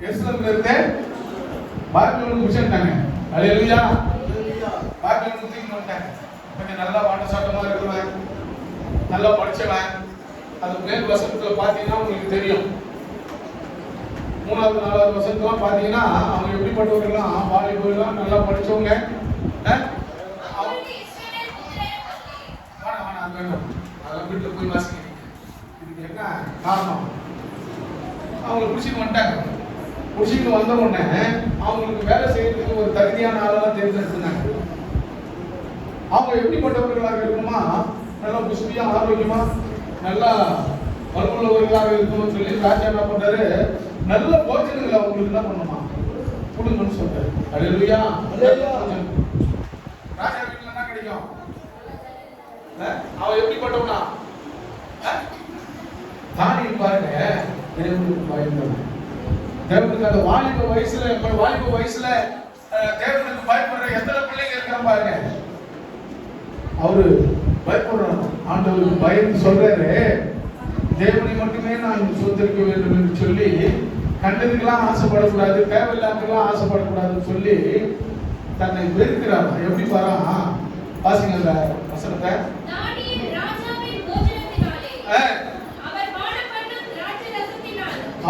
எருசலேம்ல இருந்து பாபிலோனுக்கு புடிச்சுட்டாங்க. ஹல்லேலூயா. பாபிலோனுக்கு தூக்கிட்டு வந்துட்டாங்க. கொஞ்சம் நல்லா வாட்ட சாட்டமா இருக்கிறவன், நல்லா படிச்சவன். அது மேல் வசனத்துல பாத்தீங்கன்னா உங்களுக்கு தெரியும். 3வது 4வது வசனத்துல பாத்தீங்கன்னா அவங்க எப்படிப்பட்டவர்கள்லாம் வாலிபர்கள்லாம் நல்லா படிச்சவங்க. அவருக்கு இஸ்ரவேல் புத்திரரை பற்றி அதெல்லாம் வீட்டுல போய் வாசிக்கிறீங்க. இதுக்கு என்ன காரணம்? அவங்களை பிடிச்சிட்டு வந்துட்டாங்க. பிடிச்சிட்டு வந்த உடனே அவங்களுக்கு வேலை செய்யறதுக்கு ஒரு தகுதியான ஆளெல்லாம் தேர்ந்தெடுத்தாங்க. அவங்க எப்படிப்பட்டவர்களாக இருக்குமா? நல்லா புஷ்டியா ஆரோக்கியமா நல்லா வலுவுள்ளவர்களாக இருக்கணும்னு சொல்லி ராஜா என்ன பண்றாரு? நல்ல போஜனங்களை அவங்களுக்கு என்ன பண்ணுமா கொடுங்கன்னு சொல்றாரு. ஹல்லேலூயா. ராஜா வீட்டுல என்ன கிடைக்கும்? அவன் எப்படிப்பட்டவனா? தானியேல் பாருங்க, தேவனுக்கு பயந்தவன். தேவனுக்கு அந்த வாலிப வயசுல தேவனுக்கு பயப்படுற எத்தனை பிள்ளைங்க இருக்கிற பாருங்க. அவரு பயப்படுறான். ஆண்டவருக்கு பயந்து சொல்றாரு, தேவனை மட்டுமே நான் சொத்திருக்க வேண்டும் என்று சொல்லி கண்டதுக்கெல்லாம் ஆசைப்படக்கூடாது, தேவையில்லாமலாம் ஆசைப்படக்கூடாதுன்னு சொல்லி தன்னை வெறுக்கிறார். எப்படி பாரா? வாசிங்க அந்த வசனத்தை. தானியேல் ராஜாவின் போஜனத்தினாலே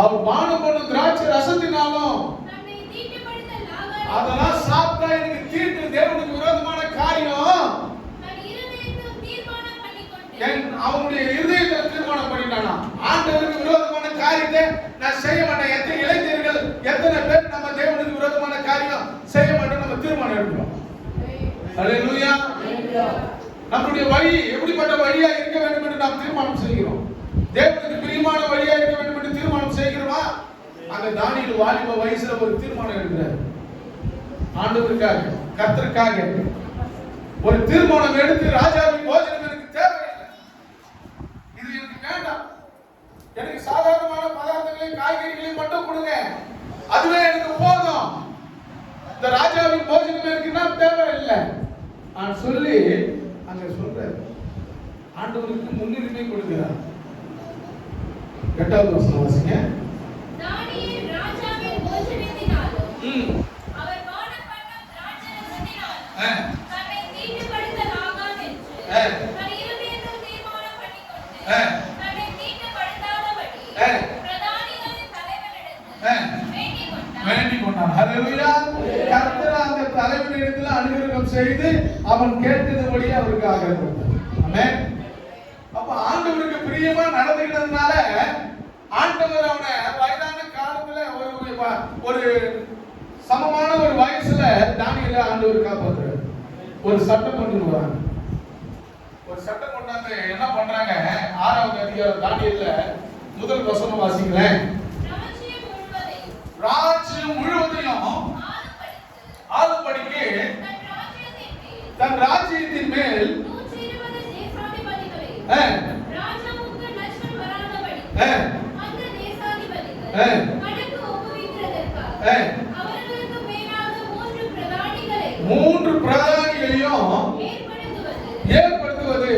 அவர் பானம் பண்ணும் திராட்சை ரசத்தினாலும் தன்னை தீட்டுப்படுத்த அதெல்லாம் சாப்பிட்டா எனக்கு தீட்டு, தேவனுக்கு விரோதமான காரியம். தன் இருதயத்தில் தீர்மானம் பண்ணிக்கொண்டு அவனுடைய இருதயத்தில் தீர்மானம் பண்ணிட்டானா, ஆண்டவருக்கு விரோதமான காரியத்தை நான் செய்ய மாட்டேன். எத்தனை இளைஞர்கள், எத்தனை பேர் நம்ம தேவனுக்கு விரோதமான காரியம் செய்ய மாட்டோம், நம்ம தீர்மானம் எடுக்கிறோம். அல்லேலூயா. நம்முடைய வழி எப்படிப்பட்ட வழியா இருக்க வேண்டும் என்று நாம் தீர்மானம் செய்கிறோம். தேவனுக்கு பிரியமான வழியா இருக்க வேண்டும் என்று தீர்மானம் செய்கிறோமா? அந்த தானியேல் வாலிப வயசுல ஒரு தீர்மானம் எடுக்கிறார். ஆண்டவருக்காக, கர்த்தருக்காக ஒரு தீர்மானம் எடுத்து, ராஜாவின் போஜனம் எனக்கு தேவையில்லை, இது எனக்கு வேண்டாம், எனக்கு சாதாரணமான பதார்த்தங்களையும் காய்கறிகளையும் மட்டும் கொடுங்க, அதுவே எனக்கு போதும், இந்த ராஜாவின் போஜனம் எனக்கு என்ன தேவையில்லை நான் சொல்லி அங்க சொல்றார். ஆண்டவருக்கு முன்னுரிமை கொடுக்கிறார். 8வது வசனம் வாசிங்க. தானியேல் ராஜாவின் போஜனத்தினாலும் அவர் பானம் பண்ணும் திராட்சை ரசத்தினாலும் தன்னை தீட்டுப்படுத்தலாகாது என்று தன் இருதயத்தில் தீர்மானம் பண்ணிக்கொண்டு தன்னை தீட்டுப்படுத்தாதபடி பிரதானிகளின் தலைவனிடத்தில் வேண்டிக் கொண்டான். ஹல்லேலூயா. கர்த்தர் அந்த தலைவனிடத்தில் அனுகிரகம் செய்து அவன் கேட்டதுபடி அவருக்கு ஆகப்பட்டார். ஆமென். அப்ப ஆண்டவருக்கு பிரியமா நடந்துக்கிறதுனால ஆண்டவர் அவனை வயதான காலத்துல ஒரு சமமான ஒரு வயசுல தானியேலை ஆண்டவர் காப்பாத்துறாரு. ஒரு சட்டம் கொண்டு வராங்க. ஒரு சட்டம் கொண்டாந்து என்ன பண்றாங்க? 6வது அதிகாரம் தானியேல்ல முதல் வசனம் வாசிங்களேன். ராஜ்யம் முழுவதையும் ஆளும்படிக்கு தன் ராஜ்யத்தின் மேல் 120 தேசாதிபதிகளை ராஜாவுக்கு நஷ்டம் வராதபடி அந்த தேசாதிபதிகள் கணக்கு ஒப்புவிக்கிறதற்காக அவர்களுக்கு மேலாக 3 பிரதானிகளையும் ஏற்படுத்துவது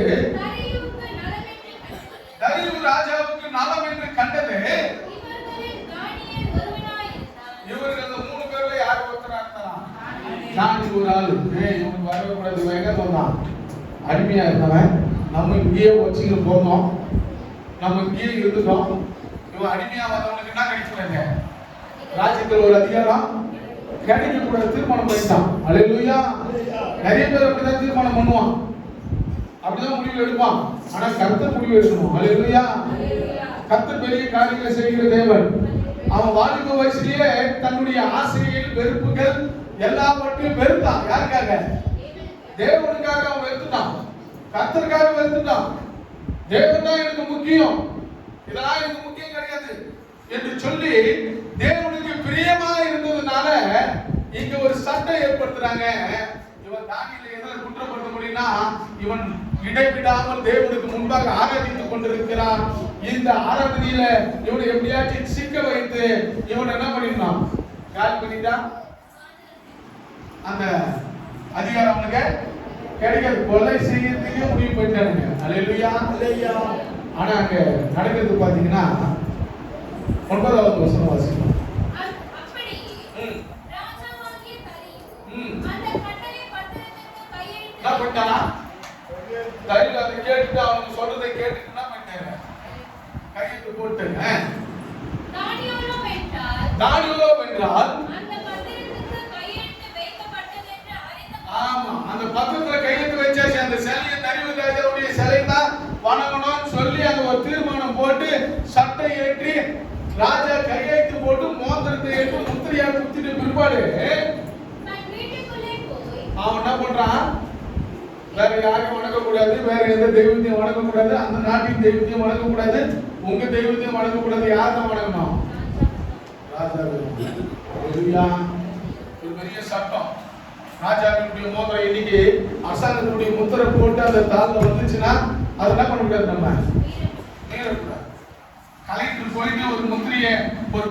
தரியு ராஜாவுக்கு நலம் என்று கண்டது. இவர்கள் 3 பேர்ல யார் ஒருத்தரா இருந்தான்? தானியேல் ஒரு ஆளு. இவனுக்கு வரவே கூடாது, வேக சொன்னான். அடிமையா இருந்தவன். நம்ம இங்கேயே வச்சுக்கிட்டு போனோம், நம்ம இங்கேயே இருந்துட்டோம். இவன் அடிமையா வந்தவனுக்கு என்ன கிடைக்கல? ராஜ்யத்தில் ஒரு அதிகாரம் கிடைக்க கூட தீர்மானம் பண்ணிட்டான். அல்லேலூயா. நிறைய பேர் அப்படிதான் தீர்மானம் பண்ணுவான், அப்படிதான் முடிவு எடுப்பான். ஆனா கர்த்தர் முடிவு எடுக்கணும். அல்லேலூயா. கர்த்தர் பெரிய காரியங்களை செய்கிற தேவன். அவன் வாலிப வயசுலயே தன்னுடைய ஆசைகள், வெறுப்புகள் எல்லாவற்றையும் வெறுத்தான். யாருக்காக? தேவனுக்காக அவன் வெறுத்துட்டான், கர்த்தருக்காக வெறுத்துட்டான். தேவன் தான் எனக்கு முக்கியம், இதெல்லாம் எனக்கு முக்கியம் கிடையாது என்று சொல்லி தேவனுக்கு பிரியமா இருந்ததுனால இங்க ஒரு சட்டம் ஏற்படுத்துறாங்க. இவன் தானியேலை எதிர குற்றப்படுத்த முடியும்னா, இவன் இடைவிடாமல் தேவனுக்கு முன்பாக ஆராதித்துக் கொண்டிருக்கிறான். இந்த ஆராதனையில இவனை எப்படியாச்சும் சிக்க வைத்து இவன் என்ன பண்ணிருந்தான்? கால் பண்ணிட்டா அந்த அதிகாரம் அவனுக்கு கிடைக்காது. கொலை செய்யறதுக்கே முடிவு பண்ணிட்டானுங்க. அல்லேலூயா. ஆனா அங்க நடக்கிறது பாத்தீங்கன்னா 9வது வசனம் வாசிக்கணும். என்ன பண்ணிட்டானா? தரியு அதை கேட்டுட்டு அவனுக்கு சொல்றதை கேட்டுட்டு என்ன பண்ணிட்டாங்க? கையெழுத்து போட்டு தானியேலோ வென்றால் ஆமா, அந்த பத்திரத்துல கையெழுத்து வச்சாச்சு. அந்த சிலையை தரியு ராஜாவுடைய சிலை தான் வணங்கணும்னு சொல்லி அந்த ஒரு தீர்மானம் போட்டு சட்டை ஏற்றி ராஜா கையெழுத்து போட்டு மோதிரத்தை ஏற்றி முத்திரையா குத்திட்டு பிற்பாடு அவன் என்ன பண்றான்? வேற யாரையும் வணங்க கூடாது, வேற எந்த தெய்வத்தையும் வணங்க கூடாது, அந்த நாட்டின் தெய்வத்தையும் வணங்க கூடாது, உங்க தெய்வத்தையும் வணங்க கூடாது. யார் தான் வணங்கணும்? ராஜாவே. ஒரு பெரிய சட்டம். ராஜாவினுடைய மோதிரம் இன்னைக்கு அரசாங்கத்துடைய முத்திரை போட்டு அந்த தாள்ல வந்துச்சுன்னா அது என்ன பண்ண கூடாது? நம்ம மீறக்கூடாது. கலெக்டர் போயிட்டு ஒரு முத்திரையை ஒரு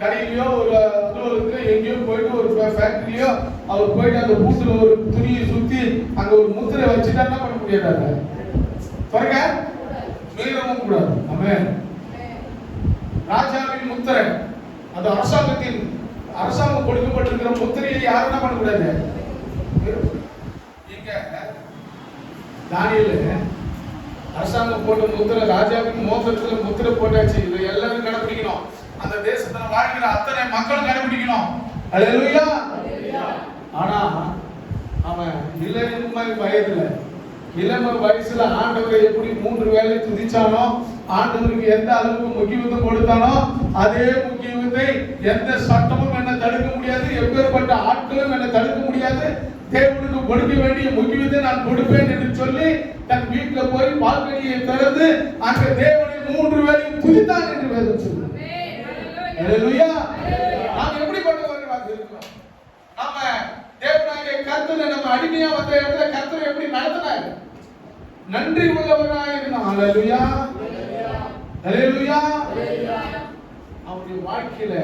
கடையிலயோ ஒரு அலுவலகத்துல எங்கேயோ போயிட்டு ஒரு ஃபேக்டரியோ அவர் போயிட்டு அந்த பூட்டுல ஒரு துணியை சுத்தி அங்க ஒரு முத்திரை வச்சுட்டா என்ன பண்ண முடியாது? பாருங்க, மீறவும் கூடாது. நம்ம ராஜாவின் முத்திரை, அது அரசாங்கத்தின் அரசாங்கம் கொடுக்கப்பட்டிருக்கிற முத்திரையை யாரும் என்ன பண்ணக்கூடாது. இங்க தானியேல் அரசாங்கம் போட்ட முத்திரை, ராஜாவின் மோதிரத்துல முத்திரை போட்டாச்சு. இதை எல்லாரும் கடைபிடிக்கணும். அந்த தேசத்துல வாழ்கிற அத்தனை மக்களும் கடைபிடிக்கணும். அல்லேலூயா. ஆனா அவன் இளமை வயசுல ஆண்டவரை எப்படி 3 வேளை துதிச்சானோ, ஆண்டவருக்கு எந்த அளவுக்கு முக்கியத்துவம் கொடுத்தானோ, அதே முக்கியத்துவத்தை எந்த சட்டமும் என்ன தடுக்க முடியாது, எப்பேற்பட்ட ஆட்களும் என்ன தடுக்க முடியாது. தேவனுக்கு கொடுக்க வேண்டிய முக்கியத்தை நான் கொடுப்பேன் என்று சொல்லி தன் வீட்டுல போய் பால்கனியை திறந்து அங்க தேவனை 3 வேளையும் துதித்தான் என்று வேதம் சொல்லுது. அல்லேலூயா. நாம் எப்படிப்பட்டவர்களாக இருக்கிறோம்? நாம தேவனாகிய கர்த்தரை நம்ம அடிமையா வந்த இடத்துல கர்த்தரை எப்படி நடத்தினார்? நன்றி உள்ளவராக இருந்தான். அல்லேலூயா. அல்லேலூயா. அவனுடைய வாழ்க்கையில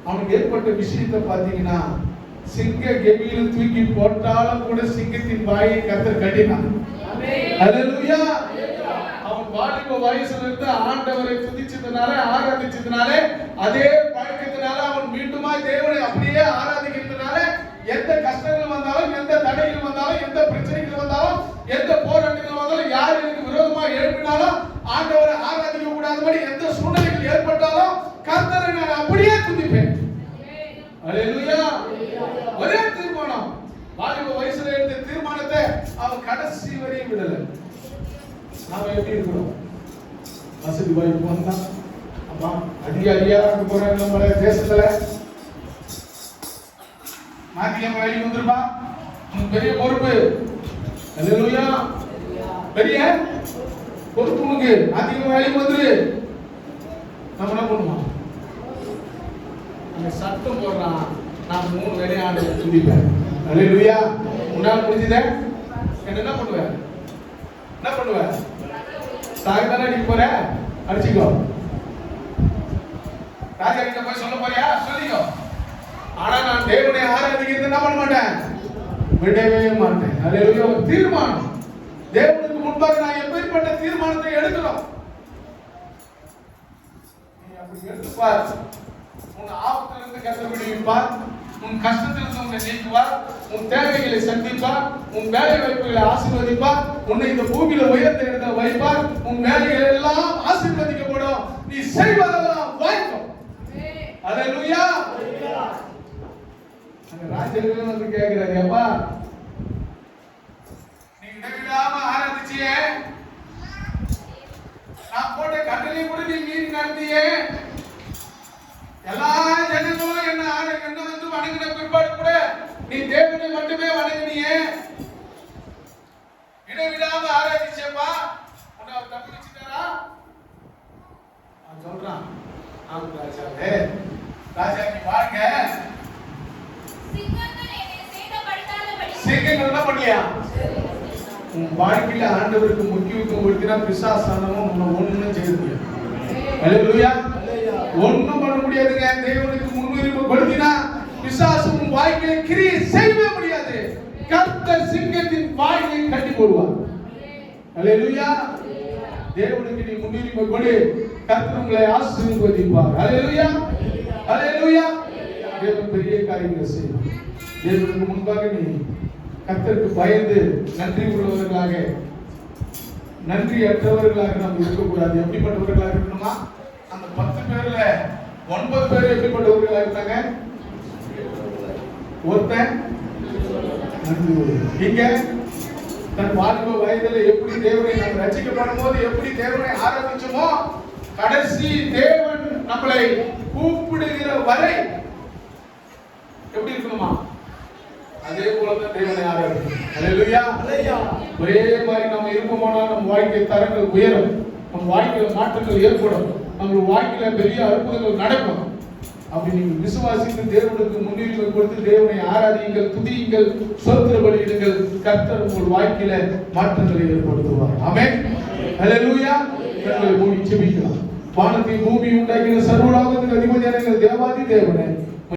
அவனுக்கு ஏற்பட்ட விஷயத்தை பாத்தீங்கன்னா, சிங்க கெபியில தூக்கி போட்டாலும் கூட சிங்கத்தின் வாயை கர்த்தர் கட்டினான். அல்லேலூயா. அவன் வாலிப வயசுல இருந்து ஆண்டவரை துதிச்சதுனால, ஆராதிச்சதுனால, அதே பழக்கத்தினால அவன் மீண்டுமா தேவனை அப்படியே ஆராதிக்கிறதுனால எந்த கஷ்டங்கள் வந்தாலும், எந்த தடைகள் வந்தாலும், எந்த பிரச்சனைகள் வந்தாலும், எந்த போராட்டங்கள் வந்தாலும், யார் எனக்கு விரோதமா எழுப்பினாலும் ஆண்டவரை ஆராதிக்க கூடாதபடி எந்த சூழ்நிலைகள் ஏற்பட்டாலும் கர்த்தரை நான் அப்படியே துதிப்பேன். அல்லேலூயா. ஒரே தீர்மானம். வாலிப வயசுல எடுத்த தீர்மானத்தை அவன் கடைசி வரையும் விடல. நாம எப்படி இருக்கிறோம்? வசதி வாய்ப்பு வந்தா அப்பா அதிகாரியா போறாங்க நம்ம தேசத்துல, நாட்டியம் வேலைக்கு வந்துருப்பா, பெரிய பொறுப்பு. அல்லேலூயா. பெரிய பொறுப்பு உனக்கு. நாட்டியம் வேலைக்கு வந்துரு. நம்ம என்ன பண்ணுவோம்? அந்த சட்டம் போடுறான், நான் 3 வேலையை ஆண்டவரை துதிப்பேன். அல்லேலூயா. உன்னால முடிஞ்சதே என்ன பண்ணுவேன்? என்ன பண்ணுவேன்? சாயங்காலம் அடிக்க போற, அடிச்சுக்கோ. ராஜா கிட்ட போய் சொல்ல போறியா? சொல்லிக்கோ. ஆனா நான் தேவனை ஆராதிக்கிறது என்ன பண்ண மாட்டேன், விடவே மாட்டேன். அல்லேலூயா. ஒரு தீர்மானம். தேவனுக்கு முன்பாக நான் எப்பேற்பட்ட தீர்மானத்தை எடுக்கிறோம். நீ அப்படி எடுத்துப்பார். உன் ஆபத்திலிருந்து கர்த்தர் விடுவிப்பார். உன் கஷ்டத்திலிருந்து உன்னை நீக்குவார். உன் தேவைகளை சந்திப்பார். உன் வேலை வாய்ப்புகளை ஆசீர்வதிப்பார். உன்னை இந்த பூமியில உயர்ந்த இடத்துல வைப்பார். உன் வேலைகள் எல்லாம் ஆசீர்வதிக்கப்படும். நீ செய்வதெல்லாம் வாய்க்கும். அல்லேலூயா. அந்த ராஜர்கள் வந்து கேட்கிறாரு, அப்பா நீ இடைவிடாம ஆராதிச்சியே, நான் போட்ட கட்டளை கூட நீ மீறி நடத்தியே, எல்லா ஜனங்களும் என்ன வந்து வணங்கின பிற்பாடு கூட நீ தேவனை மட்டுமே வணங்கினியே, இடைவிடாம ஆராதிச்சேப்பா, உன்னை அவர் தப்பி வச்சுட்டாரா? அவன் சொல்றான், ஆம் ராஜாவே, ராஜா நீ வாழ்க. சிங்கங்கள் என்ன பண்ணியா? உன் வாழ்க்கையில ஆண்டவருக்கு முக்கியத்துவம் கொடுத்தா பிசாசானவன் உன்னை ஒண்ணும் செய்ய முடியாது. அல்லேலூயா. ஒண்ணும் பண்ண முடியாதுங்க. தேவனுக்கு முன்னுரிமை கொடுத்தினா பிசாசு உன் வாழ்க்கையை கிரியை செய்யவே முடியாது. கர்த்தர் சிங்கத்தின் வாயை கட்டி போடுவார். அல்லேலூயா. தேவனுக்கு நீ முன்னுரிமை கொடு, கர்த்தர் உங்களை ஆசீர்வதிப்பார். அல்லேலூயா. அல்லேலூயா. தேவன் பெரிய காரியங்களை செய்வார். தேவனுக்கு முன்பாக நீ கர்த்தருக்கு பயந்து நன்றி உள்ளவர்களாக, நன்றி அற்றவர்களாக நாம் இருக்கக்கூடாது. எப்படிப்பட்டவர்களாக இருக்கணுமா? அந்த 10 பேர்ல 9 பேர் எப்படிப்பட்டவர்களாக இருந்தாங்க? ஒருத்தன் நன்றி உள்ளவன். இங்க தன் வாலிப வயதில் எப்படி தேவனை நாம் ரட்சிக்கப்படும் போது எப்படி தேவனை ஆராதிச்சோமோ, கடைசி தேவன் நம்மளை கூப்பிடுகிற வரை எப்படி இருக்கணுமா? அதே போலதான் தேவனை ஆராதிக்கணும். அல்லேலூயா. ஒரே மாதிரி நம்ம இருப்போமானால் நம்ம வாழ்க்கை தரங்கள் உயரும், நம்ம வாழ்க்கையில மாற்றங்கள் ஏற்படும், நம்ம வாழ்க்கையில பெரிய அற்புதங்கள் நடக்கும். அப்படி நீங்கள் விசுவாசித்து தேவனுக்கு முன்னுரிமை கொடுத்து தேவனை ஆராதியுங்கள், துதியுங்கள், ஸ்தோத்திர பலியிடுங்கள். கர்த்தர் உங்கள் வாழ்க்கையில மாற்றங்களை ஏற்படுத்துவார். ஆமென். அல்லேலூயா. கண்களை மூடி ஜெபிக்கலாம். வானத்தை பூமி உண்டாக்கின சர்வலோகத்துக்கு அதிபதியான எங்கள் தேவாதி தேவனே,